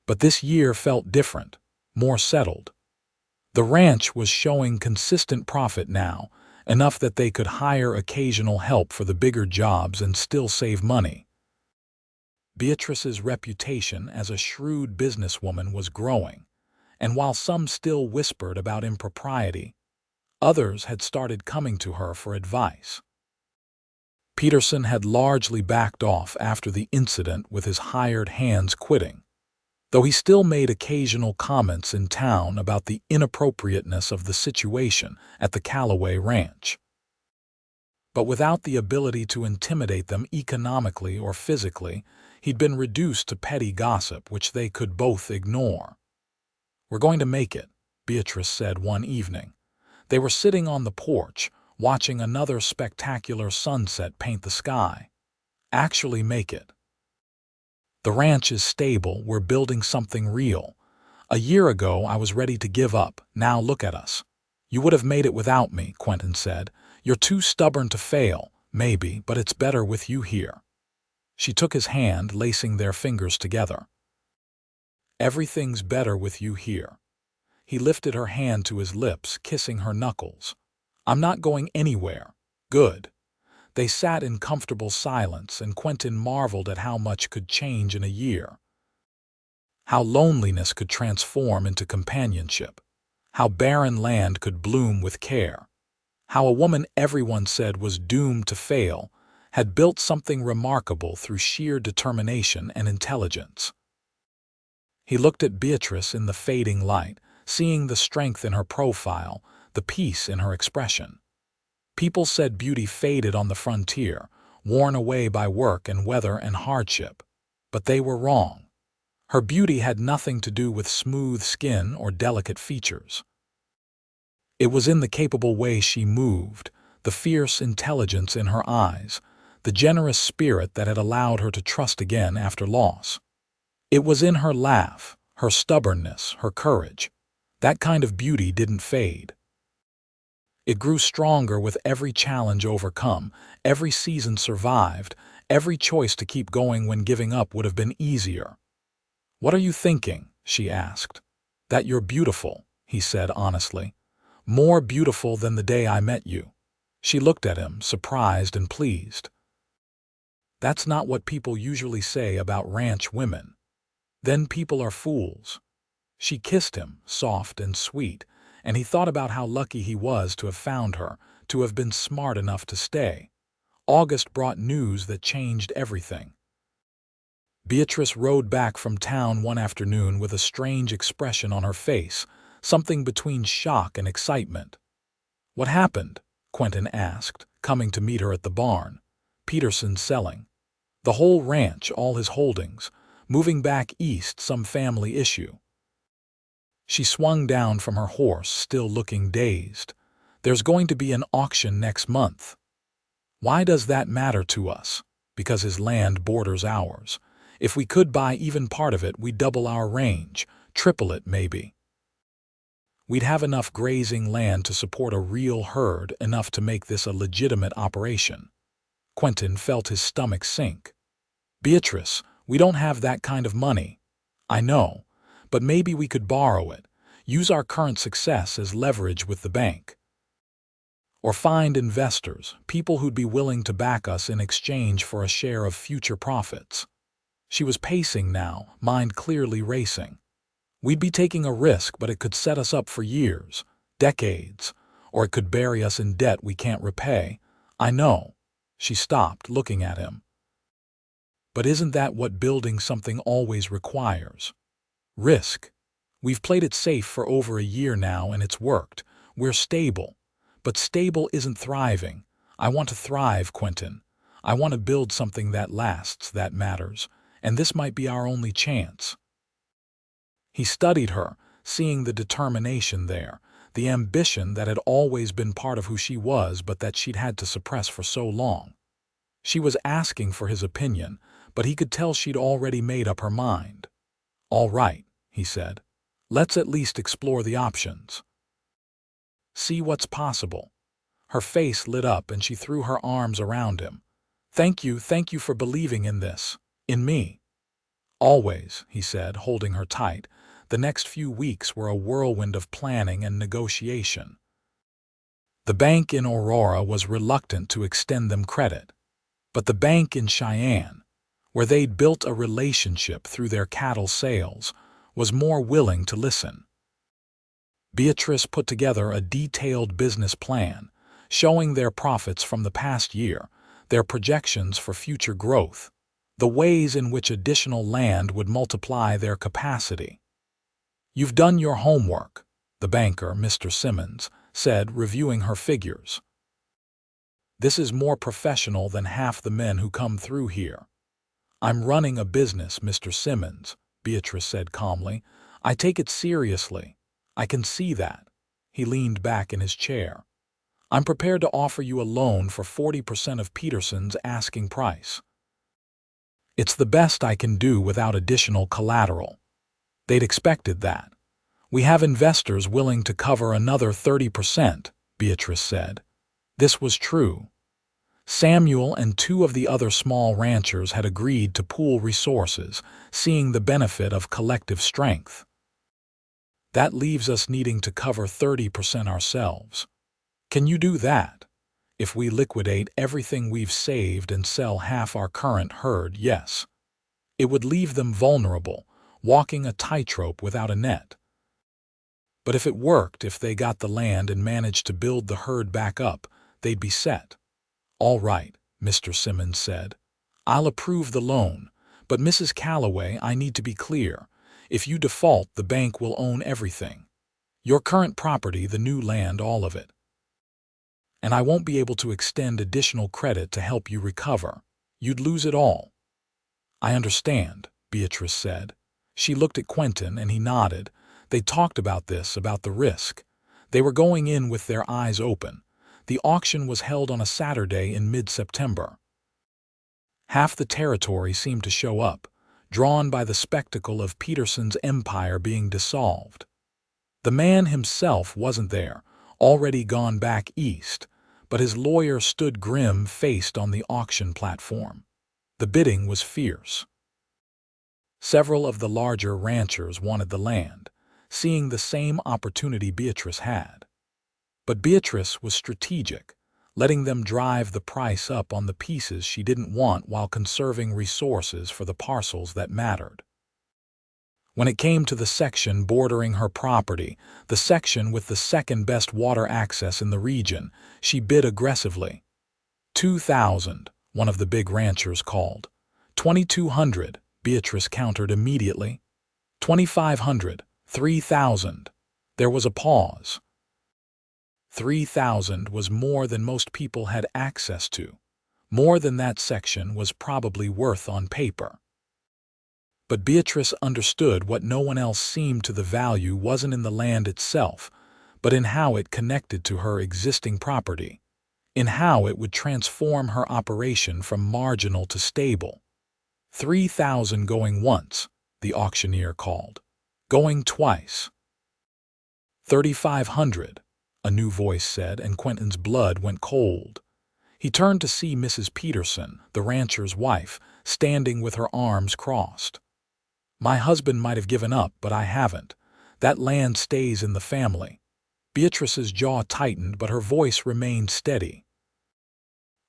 But this year felt different, more settled. The ranch was showing consistent profit now, enough that they could hire occasional help for the bigger jobs and still save money. Beatrice's reputation as a shrewd businesswoman was growing, and while some still whispered about impropriety, others had started coming to her for advice. Peterson had largely backed off after the incident with his hired hands quitting, though he still made occasional comments in town about the inappropriateness of the situation at the Calloway ranch. But without the ability to intimidate them economically or physically, he'd been reduced to petty gossip which they could both ignore. "We're going to make it," Beatrice said one evening. They were sitting on the porch, watching another spectacular sunset paint the sky. "Actually make it. The ranch is stable, we're building something real. A year ago I was ready to give up, now look at us." "You would have made it without me," Quentin said. "You're too stubborn to fail, maybe, but it's better with you here." She took his hand, lacing their fingers together. "Everything's better with you here." He lifted her hand to his lips, kissing her knuckles. "I'm not going anywhere." "Good." They sat in comfortable silence, and Quentin marveled at how much could change in a year. How loneliness could transform into companionship. How barren land could bloom with care. How a woman everyone said was doomed to fail had built something remarkable through sheer determination and intelligence. He looked at Beatrice in the fading light, seeing the strength in her profile, the peace in her expression. People said beauty faded on the frontier, worn away by work and weather and hardship. But they were wrong. Her beauty had nothing to do with smooth skin or delicate features. It was in the capable way she moved, the fierce intelligence in her eyes, the generous spirit that had allowed her to trust again after loss. It was in her laugh, her stubbornness, her courage. That kind of beauty didn't fade. It grew stronger with every challenge overcome, every season survived, every choice to keep going when giving up would have been easier. "What are you thinking?" she asked. "That you're beautiful," he said honestly. "More beautiful than the day I met you." She looked at him, surprised and pleased. "That's not what people usually say about ranch women." "Then people are fools." She kissed him, soft and sweet, and he thought about how lucky he was to have found her, to have been smart enough to stay. August brought news that changed everything. Beatrice rode back from town one afternoon with a strange expression on her face, something between shock and excitement. "What happened?" Quentin asked, coming to meet her at the barn. "Peterson's selling. The whole ranch, all his holdings. Moving back east, some family issue." She swung down from her horse, still looking dazed. "There's going to be an auction next month." "Why does that matter to us?" "Because his land borders ours. If we could buy even part of it, we'd double our range, triple it maybe. We'd have enough grazing land to support a real herd, enough to make this a legitimate operation. Quentin felt his stomach sink. Beatrice, we don't have that kind of money. I know, but maybe we could borrow it, use our current success as leverage with the bank. Or find investors, people who'd be willing to back us in exchange for a share of future profits. She was pacing now, mind clearly racing. We'd be taking a risk, but it could set us up for years, decades, or it could bury us in debt we can't repay. I know. She stopped, looking at him. But isn't that what building something always requires? Risk. We've played it safe for over a year now and it's worked. We're stable. But stable isn't thriving. I want to thrive, Quentin. I want to build something that lasts, that matters, and this might be our only chance. He studied her, seeing the determination there, the ambition that had always been part of who she was but that she'd had to suppress for so long. She was asking for his opinion, but he could tell she'd already made up her mind. "All right," he said. "Let's at least explore the options. See what's possible." Her face lit up and she threw her arms around him. Thank you for believing in this, in me." "Always," he said, holding her tight. The next few weeks were a whirlwind of planning and negotiation. The bank in Aurora was reluctant to extend them credit, but the bank in Cheyenne, where they'd built a relationship through their cattle sales, was more willing to listen. Beatrice put together a detailed business plan, showing their profits from the past year, their projections for future growth, the ways in which additional land would multiply their capacity. "You've done your homework," the banker, Mr. Simmons, said, reviewing her figures. "This is more professional than half the men who come through here." "I'm running a business, Mr. Simmons," Beatrice said calmly. "I take it seriously. I can see that." He leaned back in his chair. "I'm prepared to offer you a loan for 40% of Peterson's asking price. It's the best I can do without additional collateral." They'd expected that. "We have investors willing to cover another 30%, Beatrice said. This was true. Samuel and 2 of the other small ranchers had agreed to pool resources, seeing the benefit of collective strength. "That leaves us needing to cover 30% ourselves. Can you do that?" "If we liquidate everything we've saved and sell half our current herd, yes. It would leave them vulnerable, walking a tightrope without a net. But if it worked, if they got the land and managed to build the herd back up, they'd be set." "All right," Mr. Simmons said. "I'll approve the loan, but Mrs. Calloway, I need to be clear. If you default, the bank will own everything. Your current property, the new land, all of it. And I won't be able to extend additional credit to help you recover. You'd lose it all." "I understand," Beatrice said. She looked at Quentin and he nodded. They talked about this, about the risk. They were going in with their eyes open. The auction was held on a Saturday in mid-September. Half the territory seemed to show up, drawn by the spectacle of Peterson's empire being dissolved. The man himself wasn't there, already gone back east, but his lawyer stood grim-faced on the auction platform. The bidding was fierce. Several of the larger ranchers wanted the land, seeing the same opportunity Beatrice had. But Beatrice was strategic, letting them drive the price up on the pieces she didn't want while conserving resources for the parcels that mattered. When it came to the section bordering her property, the section with the second-best water access in the region, she bid aggressively. 2,000, one of the big ranchers called. 2,200, Beatrice countered immediately. 2,500, 3,000. There was a pause. 3,000 was more than most people had access to. More than that section was probably worth on paper. But Beatrice understood what no one else seemed to. The value wasn't in the land itself, but in how it connected to her existing property, in how it would transform her operation from marginal to stable. 3,000 going once, the auctioneer called. Going twice. 3,500, a new voice said, and Quentin's blood went cold. He turned to see Mrs. Peterson, the rancher's wife, standing with her arms crossed. My husband might have given up, but I haven't. That land stays in the family. Beatrice's jaw tightened, but her voice remained steady.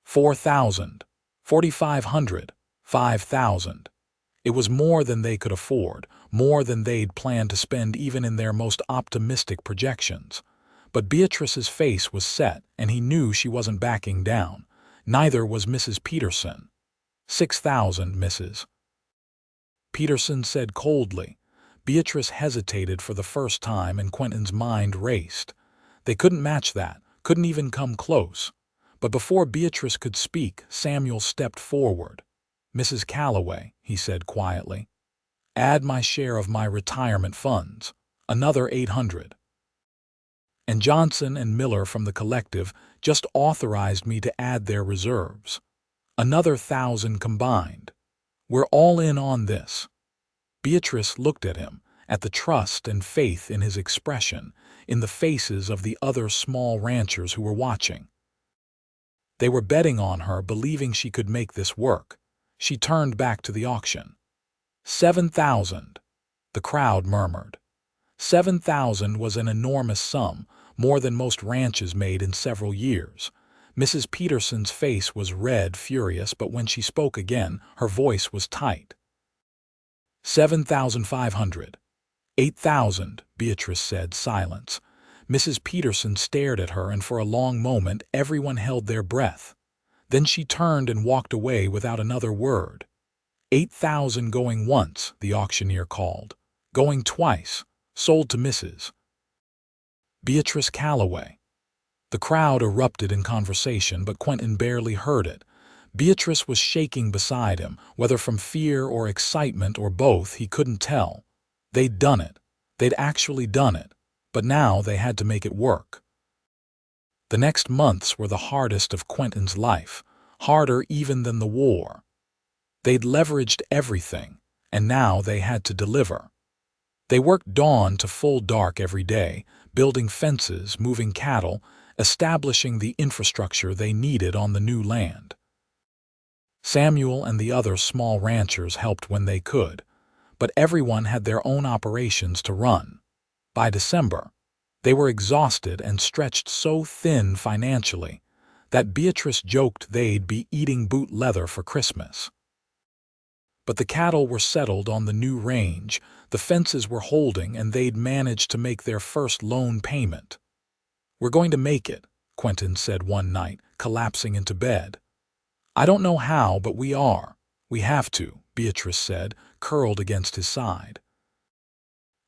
4,000, 4,500, 5,000. It was more than they could afford, more than they'd planned to spend even in their most optimistic projections. But Beatrice's face was set, and he knew she wasn't backing down. Neither was Mrs. Peterson. 6,000, Mrs. Peterson said coldly. Beatrice hesitated for the first time, and Quentin's mind raced. They couldn't match that, couldn't even come close. But before Beatrice could speak, Samuel stepped forward. Mrs. Calloway, he said quietly, add my share of my retirement funds, another 800. And Johnson and Miller from the collective just authorized me to add their reserves. Another 1,000 combined. We're all in on this. Beatrice looked at him, at the trust and faith in his expression, in the faces of the other small ranchers who were watching. They were betting on her, believing she could make this work. She turned back to the auction. 7,000, the crowd murmured. 7,000 was an enormous sum, more than most ranches made in several years. Mrs. Peterson's face was red, furious, but when she spoke again, her voice was tight. 7,500. 8,000, Beatrice said, silence. Mrs. Peterson stared at her, and for a long moment everyone held their breath. Then she turned and walked away without another word. 8,000 going once, the auctioneer called. Going twice. Sold to Mrs. Beatrice Calloway. The crowd erupted in conversation, but Quentin barely heard it. Beatrice was shaking beside him, whether from fear or excitement or both, he couldn't tell. They'd done it. They'd actually done it. But now they had to make it work. The next months were the hardest of Quentin's life, harder even than the war. They'd leveraged everything, and now they had to deliver. They worked dawn to full dark every day, building fences, moving cattle, establishing the infrastructure they needed on the new land. Samuel and the other small ranchers helped when they could, but everyone had their own operations to run. By December, they were exhausted and stretched so thin financially that Beatrice joked they'd be eating boot leather for Christmas. But the cattle were settled on the new range, the fences were holding, and they'd managed to make their first loan payment. We're going to make it, Quentin said one night, collapsing into bed. I don't know how, but we are. We have to, Beatrice said, curled against his side.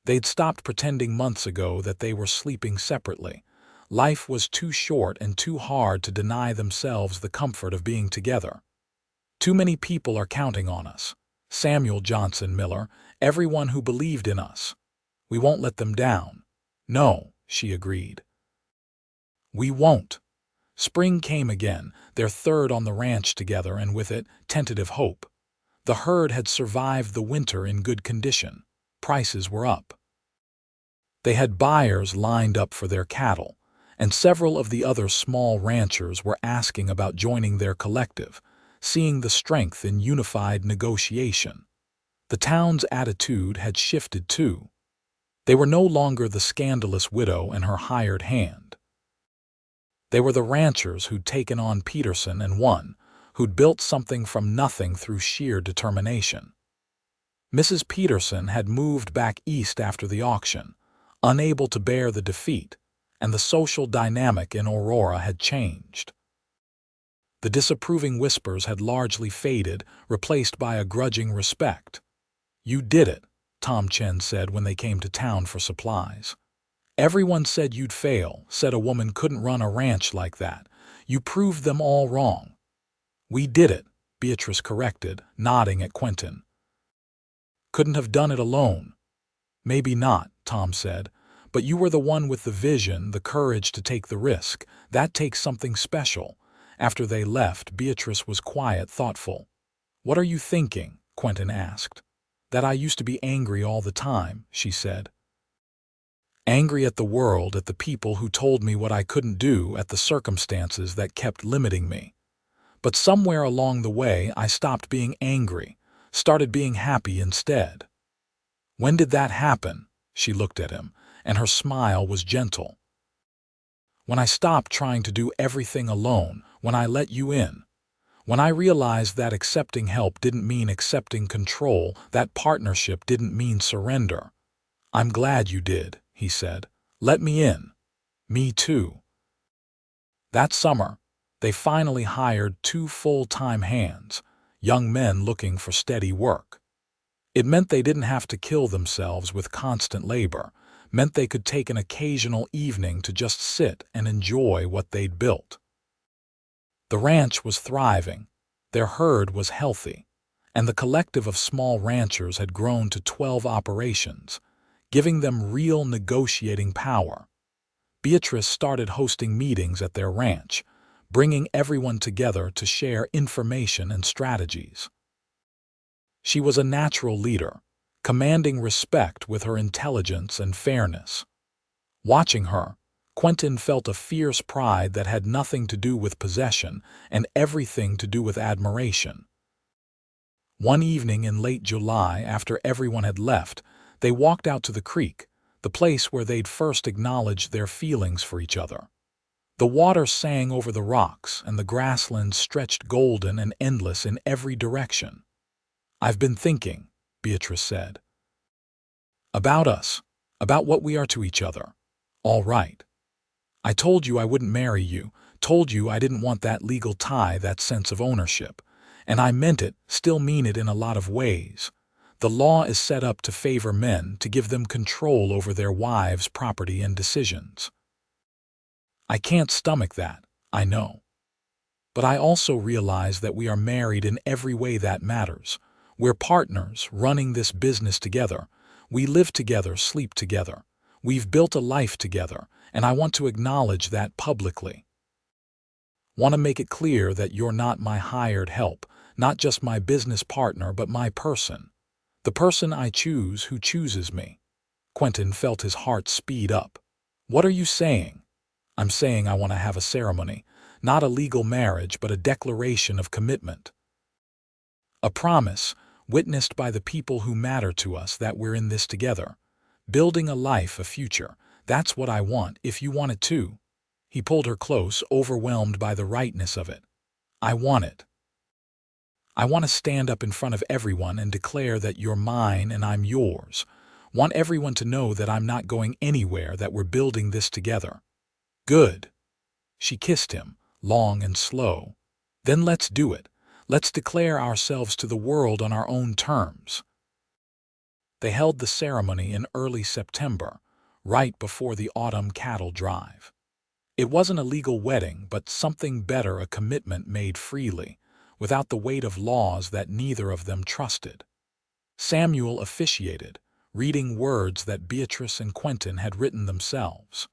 They'd stopped pretending months ago that they were sleeping separately. Life was too short and too hard to deny themselves the comfort of being together. Too many people are counting on us. Samuel, Johnson, Miller, everyone who believed in us. We won't let them down. No, she agreed. We won't. Spring came again, their third on the ranch together, and with it, tentative hope. The herd had survived the winter in good condition. Prices were up. They had buyers lined up for their cattle, and several of the other small ranchers were asking about joining their collective, seeing the strength in unified negotiation. The town's attitude had shifted too. They were no longer the scandalous widow and her hired hand. They were the ranchers who'd taken on Peterson and won, who'd built something from nothing through sheer determination. Mrs. Peterson had moved back east after the auction, unable to bear the defeat, and the social dynamic in Aurora had changed. The disapproving whispers had largely faded, replaced by a grudging respect. You did it, Tom Chen said when they came to town for supplies. Everyone said you'd fail, said a woman couldn't run a ranch like that. You proved them all wrong. We did it, Beatrice corrected, nodding at Quentin. Couldn't have done it alone. Maybe not, Tom said, but you were the one with the vision, the courage to take the risk. That takes something special. After they left, Beatrice was quiet, thoughtful. What are you thinking? Quentin asked. That I used to be angry all the time, she said. Angry at the world, at the people who told me what I couldn't do, at the circumstances that kept limiting me. But somewhere along the way, I stopped being angry, started being happy instead. When did that happen? She looked at him, and her smile was gentle. When I stopped trying to do everything alone, when I let you in. When I realized that accepting help didn't mean accepting control, that partnership didn't mean surrender. I'm glad you did, he said. Let me in. Me too. That summer, they finally hired 2 full-time hands, young men looking for steady work. It meant they didn't have to kill themselves with constant labor, meant they could take an occasional evening to just sit and enjoy what they'd built. The ranch was thriving, their herd was healthy, and the collective of small ranchers had grown to 12 operations, giving them real negotiating power. Beatrice started hosting meetings at their ranch, bringing everyone together to share information and strategies. She was a natural leader, commanding respect with her intelligence and fairness. Watching her, Quentin felt a fierce pride that had nothing to do with possession and everything to do with admiration. One evening in late July, after everyone had left, they walked out to the creek, the place where they'd first acknowledged their feelings for each other. The water sang over the rocks, and the grasslands stretched golden and endless in every direction. I've been thinking, Beatrice said. About us, about what we are to each other. All right. I told you I wouldn't marry you, told you I didn't want that legal tie, that sense of ownership. And I meant it, still mean it in a lot of ways. The law is set up to favor men, to give them control over their wives' property and decisions. I can't stomach that, I know. But I also realize that we are married in every way that matters. We're partners, running this business together. We live together, sleep together. We've built a life together, and I want to acknowledge that publicly. Want to make it clear that you're not my hired help, not just my business partner, but my person. The person I choose, who chooses me. Quentin felt his heart speed up. What are you saying? I'm saying I want to have a ceremony, not a legal marriage, but a declaration of commitment. A promise, witnessed by the people who matter to us, that we're in this together. Building a life, a future. That's what I want, if you want it too. He pulled her close, overwhelmed by the rightness of it. I want it. I want to stand up in front of everyone and declare that you're mine and I'm yours. Want everyone to know that I'm not going anywhere, that we're building this together. Good. She kissed him, long and slow. Then let's do it. Let's declare ourselves to the world on our own terms. They held the ceremony in early September, right before the autumn cattle drive. It wasn't a legal wedding, but something better, a commitment made freely, without the weight of laws that neither of them trusted. Samuel officiated, reading words that Beatrice and Quentin had written themselves.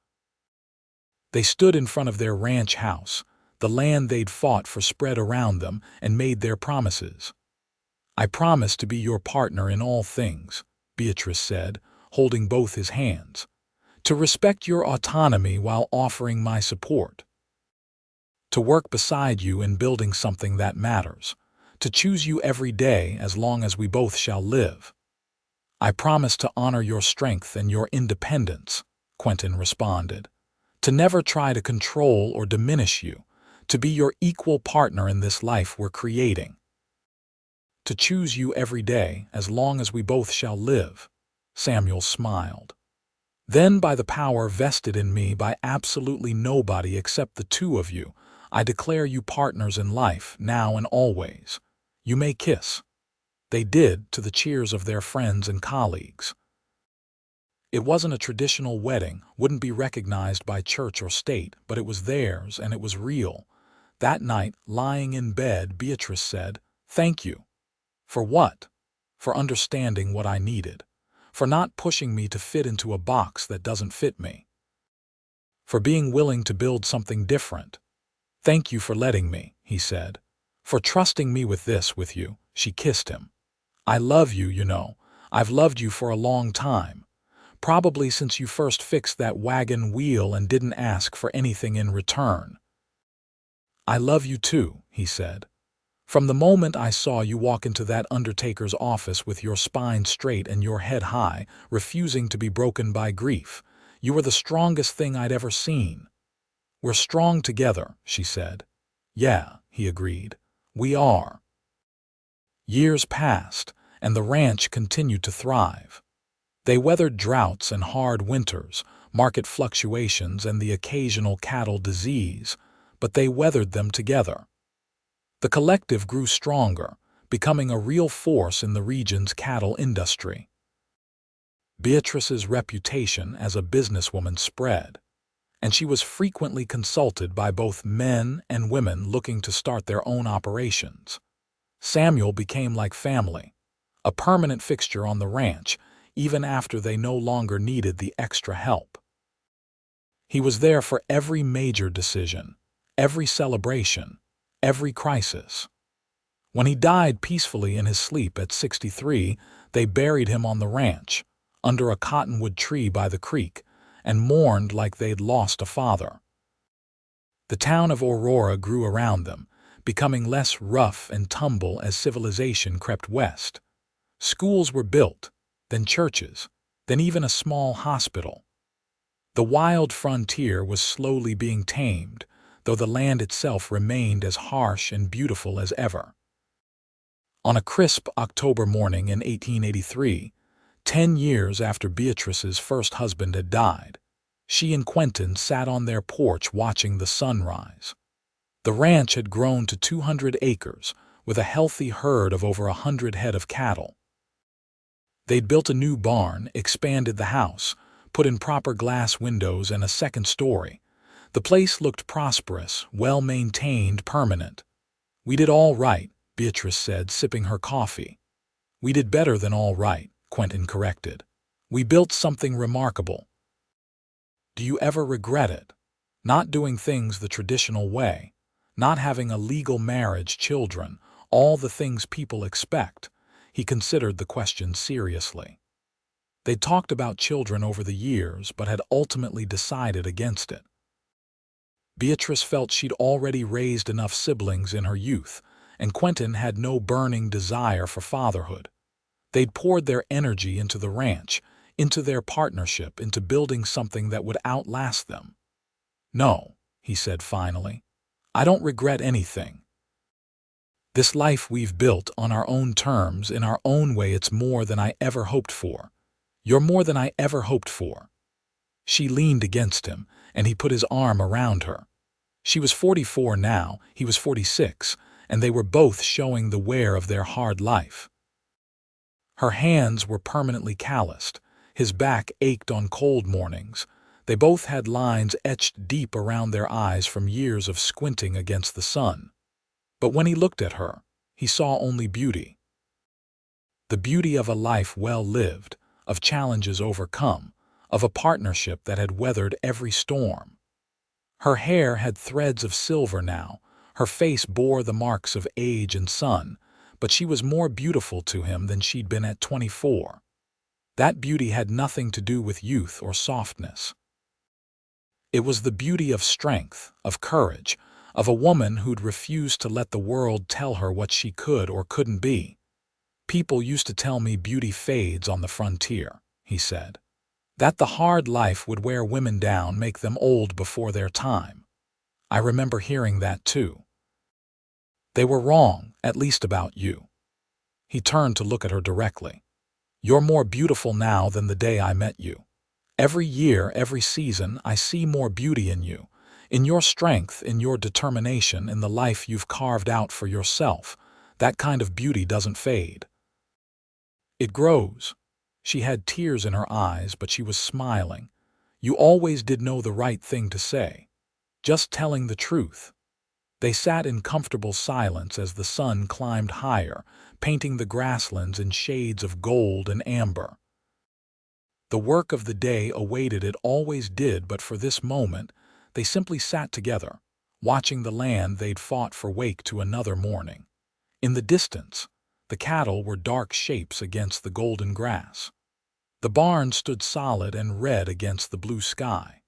They stood in front of their ranch house, the land they'd fought for spread around them, and made their promises. I promise to be your partner in all things, Beatrice said, holding both his hands. To respect your autonomy while offering my support. To work beside you in building something that matters. To choose you every day as long as we both shall live. I promise to honor your strength and your independence, Quentin responded. To never try to control or diminish you. To be your equal partner in this life we're creating. To choose you every day as long as we both shall live. Samuel smiled. Then, by the power vested in me by absolutely nobody except the two of you, I declare you partners in life, now and always. You may kiss. They did, to the cheers of their friends and colleagues. It wasn't a traditional wedding, wouldn't be recognized by church or state, but it was theirs, and it was real. That night, lying in bed, Beatrice said, "Thank you." For what? For understanding what I needed. For not pushing me to fit into a box that doesn't fit me. For being willing to build something different. Thank you for letting me, he said. For trusting me with this, with you. She kissed him. I love you, you know. I've loved you for a long time. Probably since you first fixed that wagon wheel and didn't ask for anything in return. I love you too, he said. From the moment I saw you walk into that undertaker's office with your spine straight and your head high, refusing to be broken by grief, you were the strongest thing I'd ever seen. We're strong together, she said. Yeah, he agreed. We are. Years passed, and the ranch continued to thrive. They weathered droughts and hard winters, market fluctuations and the occasional cattle disease, but they weathered them together. The collective grew stronger, becoming a real force in the region's cattle industry. Beatrice's reputation as a businesswoman spread, and she was frequently consulted by both men and women looking to start their own operations. Samuel became like family, a permanent fixture on the ranch, even after they no longer needed the extra help. He was there for every major decision, every celebration, every crisis. When he died peacefully in his sleep at 63, they buried him on the ranch, under a cottonwood tree by the creek, and mourned like they'd lost a father. The town of Aurora grew around them, becoming less rough and tumble as civilization crept west. Schools were built, then churches, then even a small hospital. The wild frontier was slowly being tamed, though the land itself remained as harsh and beautiful as ever. On a crisp October morning in 1883, 10 years after Beatrice's first husband had died, she and Quentin sat on their porch watching the sunrise. The ranch had grown to 200 acres, with a healthy herd of over 100 head of cattle. They'd built a new barn, expanded the house, put in proper glass windows and a second story. The place looked prosperous, well-maintained, permanent. We did all right, Beatrice said, sipping her coffee. We did better than all right, Quentin corrected. We built something remarkable. Do you ever regret it? Not doing things the traditional way, not having a legal marriage, children, all the things people expect. He considered the question seriously. They'd talked about children over the years, but had ultimately decided against it. Beatrice felt she'd already raised enough siblings in her youth, and Quentin had no burning desire for fatherhood. They'd poured their energy into the ranch, into their partnership, into building something that would outlast them. No, he said finally, I don't regret anything. This life we've built on our own terms, in our own way, it's more than I ever hoped for. You're more than I ever hoped for. She leaned against him, and he put his arm around her. She was 44 now, he was 46, and they were both showing the wear of their hard life. Her hands were permanently calloused. His back ached on cold mornings. They both had lines etched deep around their eyes from years of squinting against the sun. But when he looked at her, he saw only beauty. The beauty of a life well lived, of challenges overcome, of a partnership that had weathered every storm. Her hair had threads of silver now, her face bore the marks of age and sun, but she was more beautiful to him than she'd been at 24. That beauty had nothing to do with youth or softness. It was the beauty of strength, of courage, of a woman who'd refused to let the world tell her what she could or couldn't be. People used to tell me beauty fades on the frontier, he said. That the hard life would wear women down, make them old before their time. I remember hearing that too. They were wrong, at least about you. He turned to look at her directly. You're more beautiful now than the day I met you. Every year, every season, I see more beauty in you, in your strength, in your determination, in the life you've carved out for yourself. That kind of beauty doesn't fade. It grows. She had tears in her eyes, but she was smiling. You always did know the right thing to say. Just telling the truth. They sat in comfortable silence as the sun climbed higher, painting the grasslands in shades of gold and amber. The work of the day awaited, it always did, but for this moment, they simply sat together, watching the land they'd fought for wake to another morning. In the distance, The cattle were dark shapes against the golden grass. The barn stood solid and red against the blue sky.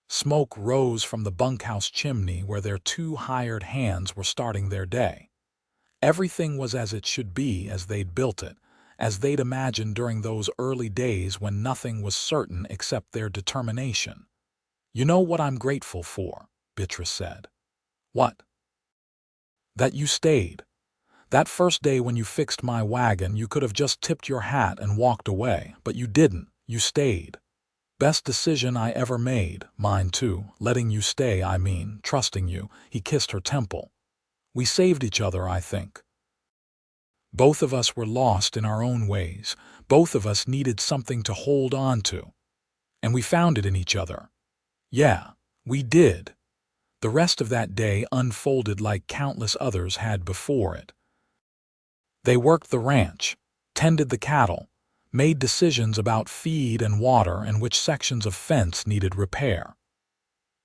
Smoke rose from the bunkhouse chimney where their two hired hands were starting their day. Everything was as it should be as they'd built it, as they'd imagined during those early days when nothing was certain except their determination. "You know what I'm grateful for," Beatrice said. "What?" "That you stayed. That first day when you fixed my wagon, you could have just tipped your hat and walked away, but you didn't. You stayed. Best decision I ever made, mine too, letting you stay, I mean, trusting you." He kissed her temple. "We saved each other, I think. Both of us were lost in our own ways. Both of us needed something to hold on to. And we found it in each other. Yeah, we did." The rest of that day unfolded like countless others had before it. They worked the ranch, tended the cattle, made decisions about feed and water and which sections of fence needed repair.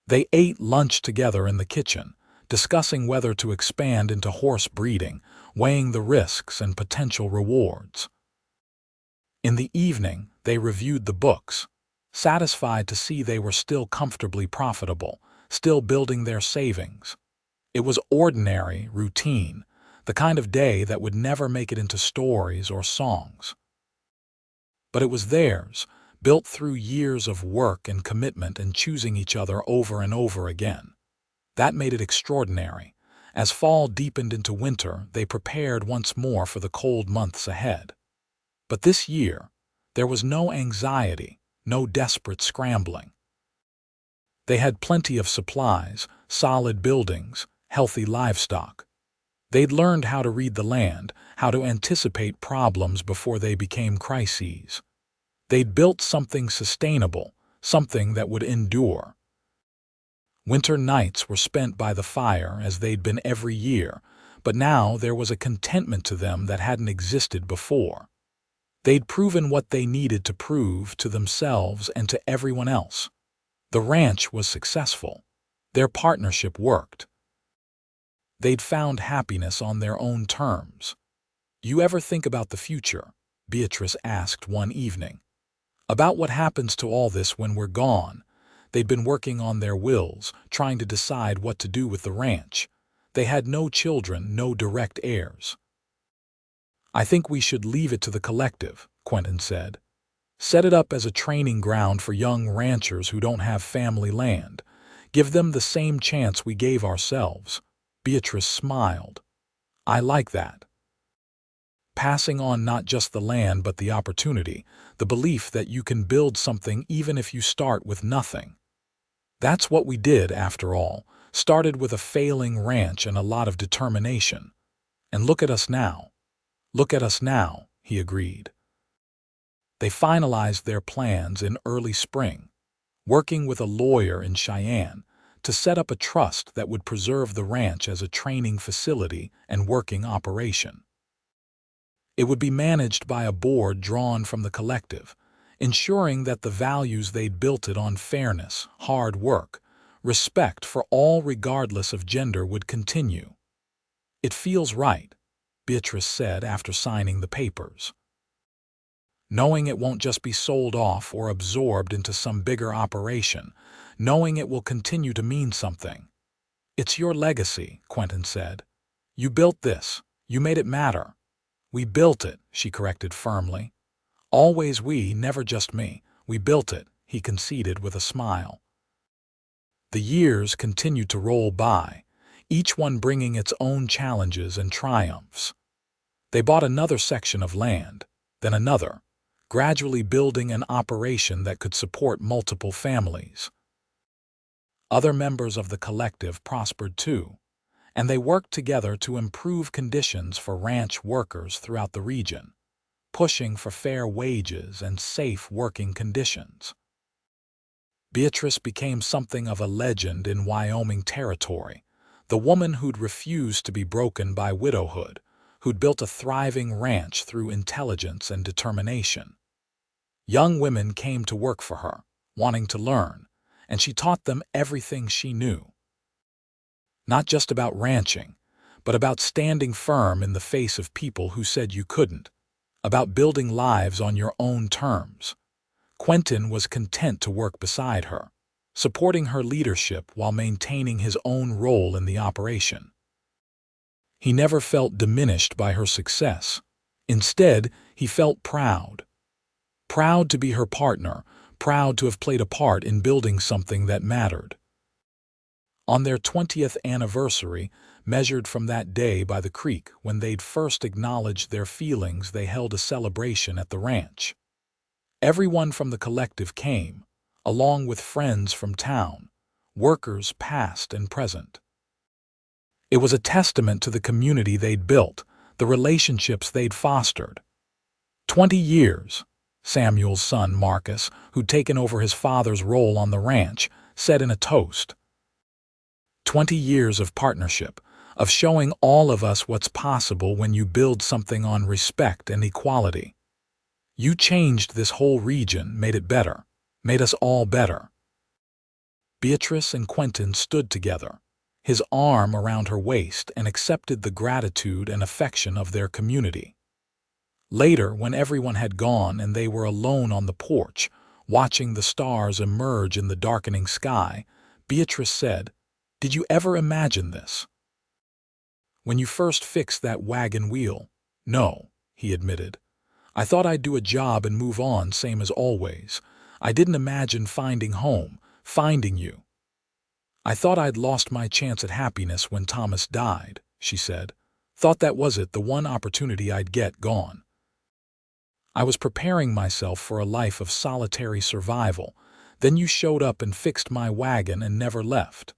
They ate lunch together in the kitchen, discussing whether to expand into horse breeding, weighing the risks and potential rewards. In the evening, they reviewed the books, satisfied to see they were still comfortably profitable, still building their savings. It was ordinary, routine, the kind of day that would never make it into stories or songs. But it was theirs, built through years of work and commitment and choosing each other over and over again. That made it extraordinary. As fall deepened into winter, they prepared once more for the cold months ahead. But this year, there was no anxiety, no desperate scrambling. They had plenty of supplies, solid buildings, healthy livestock. They'd learned how to read the land, how to anticipate problems before they became crises. They'd built something sustainable, something that would endure. Winter nights were spent by the fire as they'd been every year, but now there was a contentment to them that hadn't existed before. They'd proven what they needed to prove to themselves and to everyone else. The ranch was successful. Their partnership worked. They'd found happiness on their own terms. "You ever think about the future?" Beatrice asked one evening. "About what happens to all this when we're gone?" They'd been working on their wills, trying to decide what to do with the ranch. They had no children, no direct heirs. "I think we should leave it to the collective," Quentin said. "Set it up as a training ground for young ranchers who don't have family land. Give them the same chance we gave ourselves." Beatrice smiled. "I like that. Passing on not just the land but the opportunity, the belief that you can build something even if you start with nothing. That's what we did, after all. Started with a failing ranch and a lot of determination. And look at us now." "Look at us now," he agreed. They finalized their plans in early spring, working with a lawyer in Cheyenne to set up a trust that would preserve the ranch as a training facility and working operation. It would be managed by a board drawn from the collective, ensuring that the values they'd built it on, fairness, hard work, respect for all regardless of gender, would continue. "It feels right," Beatrice said after signing the papers. "Knowing it won't just be sold off or absorbed into some bigger operation, knowing it will continue to mean something." "It's your legacy," Quentin said. "You built this. You made it matter." "We built it," she corrected firmly. "Always we, never just me. We built it," he conceded with a smile. The years continued to roll by, each one bringing its own challenges and triumphs. They bought another section of land, then another, gradually building an operation that could support multiple families. Other members of the collective prospered too, and they worked together to improve conditions for ranch workers throughout the region, pushing for fair wages and safe working conditions. Beatrice became something of a legend in Wyoming territory, the woman who'd refused to be broken by widowhood, who'd built a thriving ranch through intelligence and determination. Young women came to work for her, wanting to learn, and she taught them everything she knew. Not just about ranching, but about standing firm in the face of people who said you couldn't, about building lives on your own terms. Quentin was content to work beside her, supporting her leadership while maintaining his own role in the operation. He never felt diminished by her success. Instead, he felt proud. Proud to be her partner, proud to have played a part in building something that mattered. On their 20th anniversary, measured from that day by the creek when they'd first acknowledged their feelings, they held a celebration at the ranch. Everyone from the collective came, along with friends from town, workers past and present. It was a testament to the community they'd built, the relationships they'd fostered. 20 years, Samuel's son Marcus, who'd taken over his father's role on the ranch, said in a toast. 20 years of partnership, of showing all of us what's possible when you build something on respect and equality. You changed this whole region, made it better, made us all better. Beatrice and Quentin stood together, his arm around her waist, and accepted the gratitude and affection of their community. Later, when everyone had gone and they were alone on the porch, watching the stars emerge in the darkening sky, Beatrice said, "Did you ever imagine this? When you first fixed that wagon wheel?" "No," he admitted. "I thought I'd do a job and move on, same as always. I didn't imagine finding home, finding you. I thought I'd lost my chance at happiness when Thomas died," she said. "Thought that was it, the one opportunity I'd get gone. I was preparing myself for a life of solitary survival. Then you showed up and fixed my wagon and never left.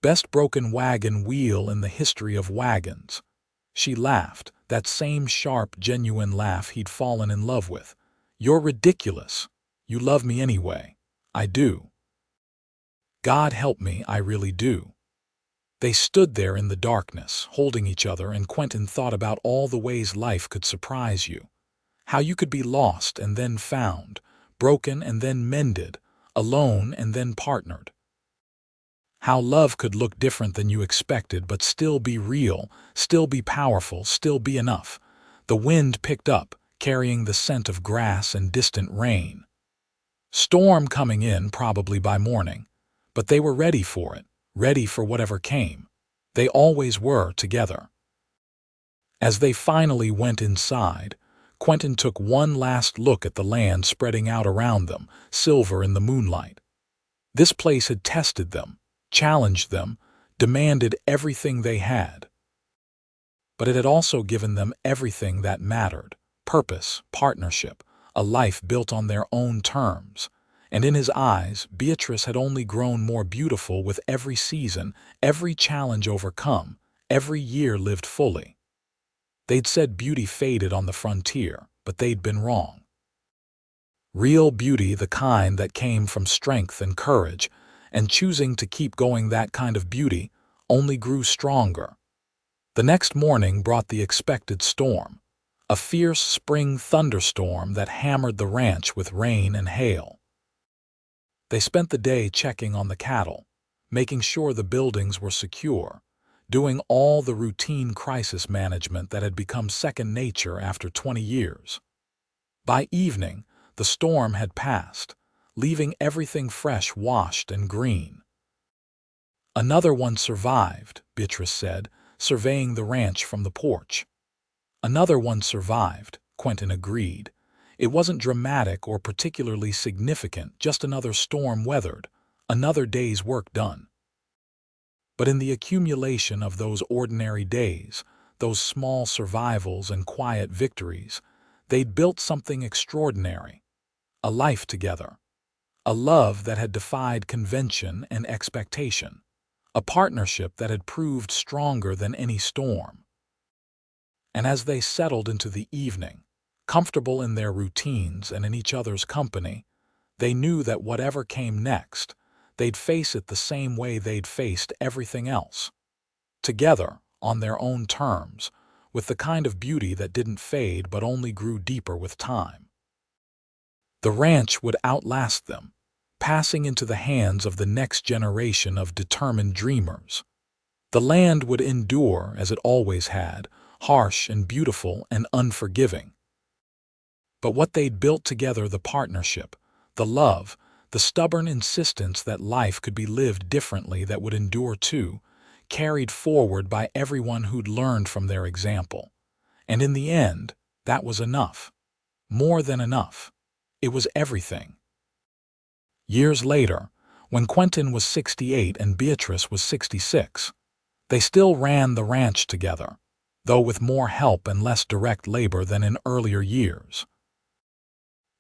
Best broken wagon wheel in the history of wagons." She laughed, that same sharp, genuine laugh he'd fallen in love with. "You're ridiculous. You love me anyway." "I do. God help me, I really do." They stood there in the darkness, holding each other, and Quentin thought about all the ways life could surprise you. How you could be lost and then found, broken and then mended, alone and then partnered. How love could look different than you expected, but still be real, still be powerful, still be enough. The wind picked up, carrying the scent of grass and distant rain. Storm coming in probably by morning, but they were ready for it, ready for whatever came. They always were together. As they finally went inside, Quentin took one last look at the land spreading out around them, silver in the moonlight. This place had tested them, challenged them, demanded everything they had. But it had also given them everything that mattered: purpose, partnership, a life built on their own terms. And in his eyes, Beatrice had only grown more beautiful with every season, every challenge overcome, every year lived fully. They'd said beauty faded on the frontier, but they'd been wrong. Real beauty, the kind that came from strength and courage, and choosing to keep going, that kind of beauty, only grew stronger. The next morning brought the expected storm, a fierce spring thunderstorm that hammered the ranch with rain and hail. They spent the day checking on the cattle, making sure the buildings were secure, doing all the routine crisis management that had become second nature after 20 years. By evening, the storm had passed, leaving everything fresh, washed and green. "Another one survived," Beatrice said, surveying the ranch from the porch. "Another one survived," Quentin agreed. It wasn't dramatic or particularly significant, just another storm weathered, another day's work done. But in the accumulation of those ordinary days, those small survivals and quiet victories, they'd built something extraordinary. A life together. A love that had defied convention and expectation. A partnership that had proved stronger than any storm. And as they settled into the evening, comfortable in their routines and in each other's company, they knew that whatever came next, they'd face it the same way they'd faced everything else. Together, on their own terms, with the kind of beauty that didn't fade but only grew deeper with time. The ranch would outlast them, passing into the hands of the next generation of determined dreamers. The land would endure as it always had, harsh and beautiful and unforgiving. But what they'd built together, the partnership, the love, the stubborn insistence that life could be lived differently that would endure too, carried forward by everyone who'd learned from their example. And in the end, that was enough. More than enough. It was everything. Years later, when Quentin was 68 and Beatrice was 66, they still ran the ranch together, though with more help and less direct labor than in earlier years.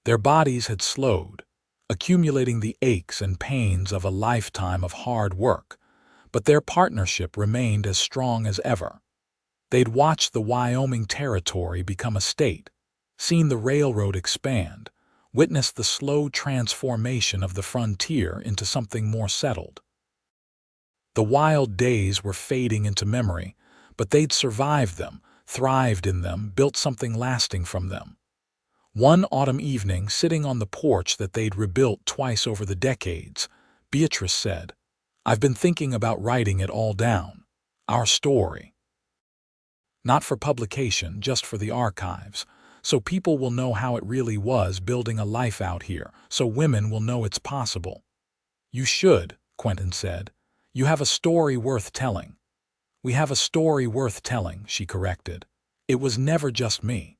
Their bodies had slowed, accumulating the aches and pains of a lifetime of hard work, but their partnership remained as strong as ever. They'd watched the Wyoming territory become a state, seen the railroad expand, witnessed the slow transformation of the frontier into something more settled. The wild days were fading into memory, but they'd survived them, thrived in them, built something lasting from them. One autumn evening, sitting on the porch that they'd rebuilt twice over the decades, Beatrice said, "I've been thinking about writing it all down. Our story. Not for publication, just for the archives, so people will know how it really was building a life out here, so women will know it's possible." "You should," Quentin said. "You have a story worth telling." "We have a story worth telling," she corrected. "It was never just me."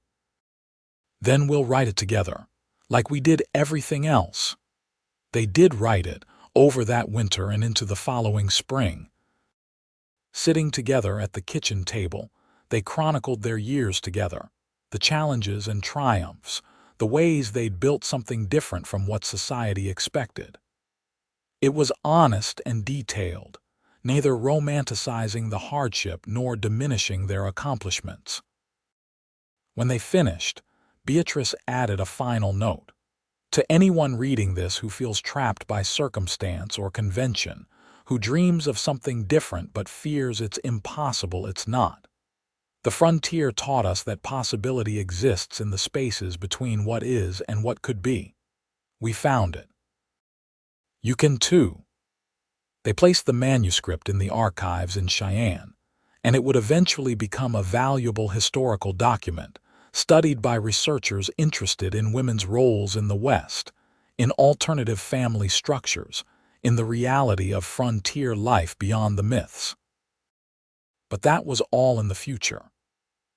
"Then we'll write it together, like we did everything else." They did write it, over that winter and into the following spring. Sitting together at the kitchen table, they chronicled their years together, the challenges and triumphs, the ways they'd built something different from what society expected. It was honest and detailed, neither romanticizing the hardship nor diminishing their accomplishments. When they finished, Beatrice added a final note. "To anyone reading this who feels trapped by circumstance or convention, who dreams of something different but fears it's impossible, it's not. The frontier taught us that possibility exists in the spaces between what is and what could be. We found it. You can too." They placed the manuscript in the archives in Cheyenne, and it would eventually become a valuable historical document, studied by researchers interested in women's roles in the West, in alternative family structures, in the reality of frontier life beyond the myths. But that was all in the future.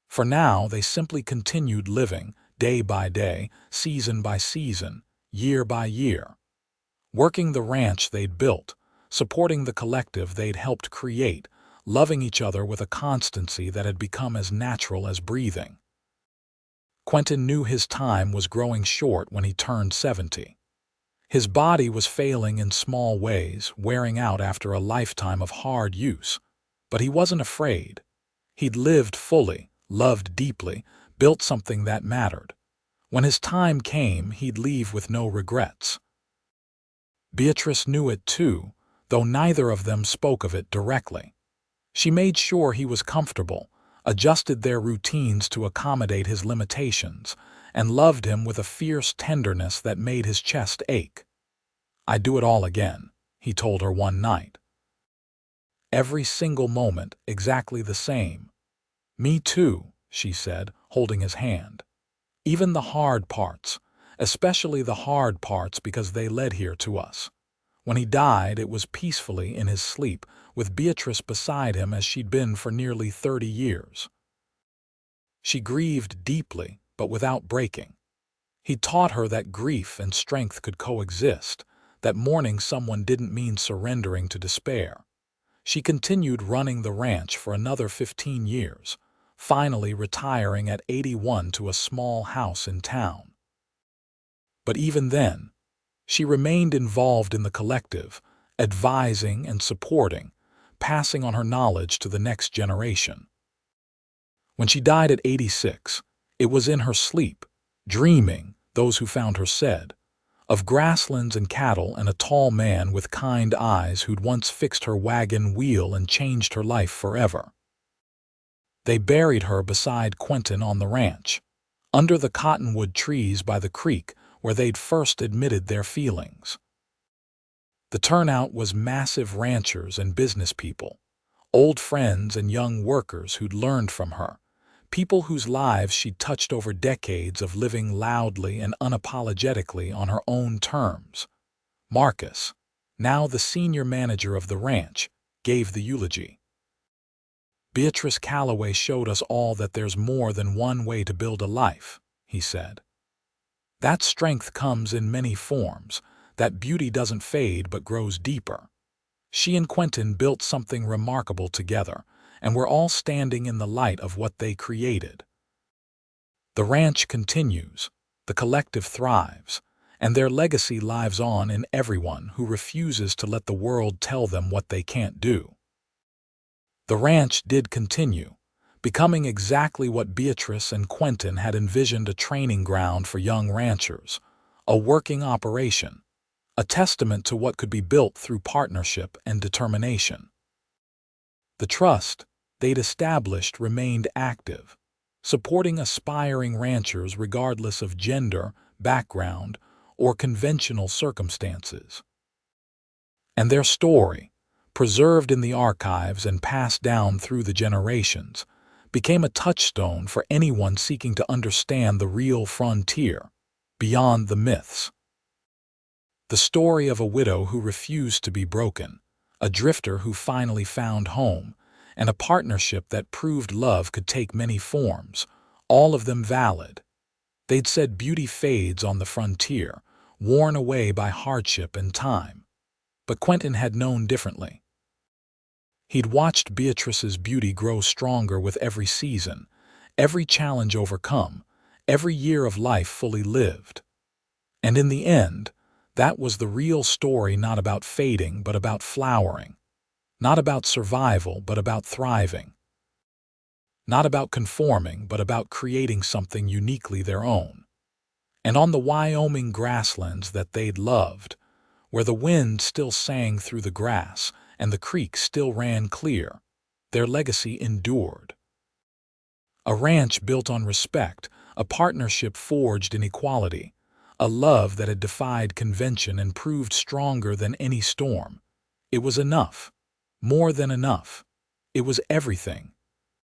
For now, they simply continued living, day by day, season by season, year by year, working the ranch they'd built, supporting the collective they'd helped create, loving each other with a constancy that had become as natural as breathing. Quentin knew his time was growing short when he turned 70. His body was failing in small ways, wearing out after a lifetime of hard use. But he wasn't afraid. He'd lived fully, loved deeply, built something that mattered. When his time came, he'd leave with no regrets. Beatrice knew it too, though neither of them spoke of it directly. She made sure he was comfortable, adjusted their routines to accommodate his limitations, and loved him with a fierce tenderness that made his chest ache. "I'd do it all again," he told her one night. "Every single moment exactly the same." "Me too," she said, holding his hand. "Even the hard parts, especially the hard parts because they led here to us." When he died, it was peacefully in his sleep, with Beatrice beside him as she'd been for nearly 30 years. She grieved deeply, but without breaking. He taught her that grief and strength could coexist, that mourning someone didn't mean surrendering to despair. She continued running the ranch for another 15 years, finally retiring at 81 to a small house in town. But even then, she remained involved in the collective, advising and supporting, passing on her knowledge to the next generation. When she died at 86, it was in her sleep, dreaming, those who found her said, of grasslands and cattle and a tall man with kind eyes who'd once fixed her wagon wheel and changed her life forever. They buried her beside Quentin on the ranch, under the cottonwood trees by the creek where they'd first admitted their feelings. The turnout was massive ranchers and business people, Old friends and young workers who'd learned from her, people whose lives she'd touched over decades of living loudly and unapologetically on her own terms. Marcus, now the senior manager of the ranch, gave the eulogy. "Beatrice Calloway showed us all that there's more than one way to build a life," he said. "That strength comes in many forms, that beauty doesn't fade but grows deeper. She and Quentin built something remarkable together, and we're all standing in the light of what they created." The ranch continues, the collective thrives, and their legacy lives on in everyone who refuses to let the world tell them what they can't do. The ranch did continue, becoming exactly what Beatrice and Quentin had envisioned: a training ground for young ranchers, a working operation, a testament to what could be built through partnership and determination. The trust they'd established remained active, supporting aspiring ranchers regardless of gender, background, or conventional circumstances. And their story, preserved in the archives and passed down through the generations, became a touchstone for anyone seeking to understand the real frontier, beyond the myths. The story of a widow who refused to be broken, a drifter who finally found home, and a partnership that proved love could take many forms, all of them valid. They'd said beauty fades on the frontier, worn away by hardship and time. But Quentin had known differently. He'd watched Beatrice's beauty grow stronger with every season, every challenge overcome, every year of life fully lived. And in the end, that was the real story, not about fading but about flowering, not about survival but about thriving, not about conforming but about creating something uniquely their own. And on the Wyoming grasslands that they'd loved, where the wind still sang through the grass and the creek still ran clear, their legacy endured. A ranch built on respect, a partnership forged in equality, a love that had defied convention and proved stronger than any storm. It was enough, more than enough. It was everything,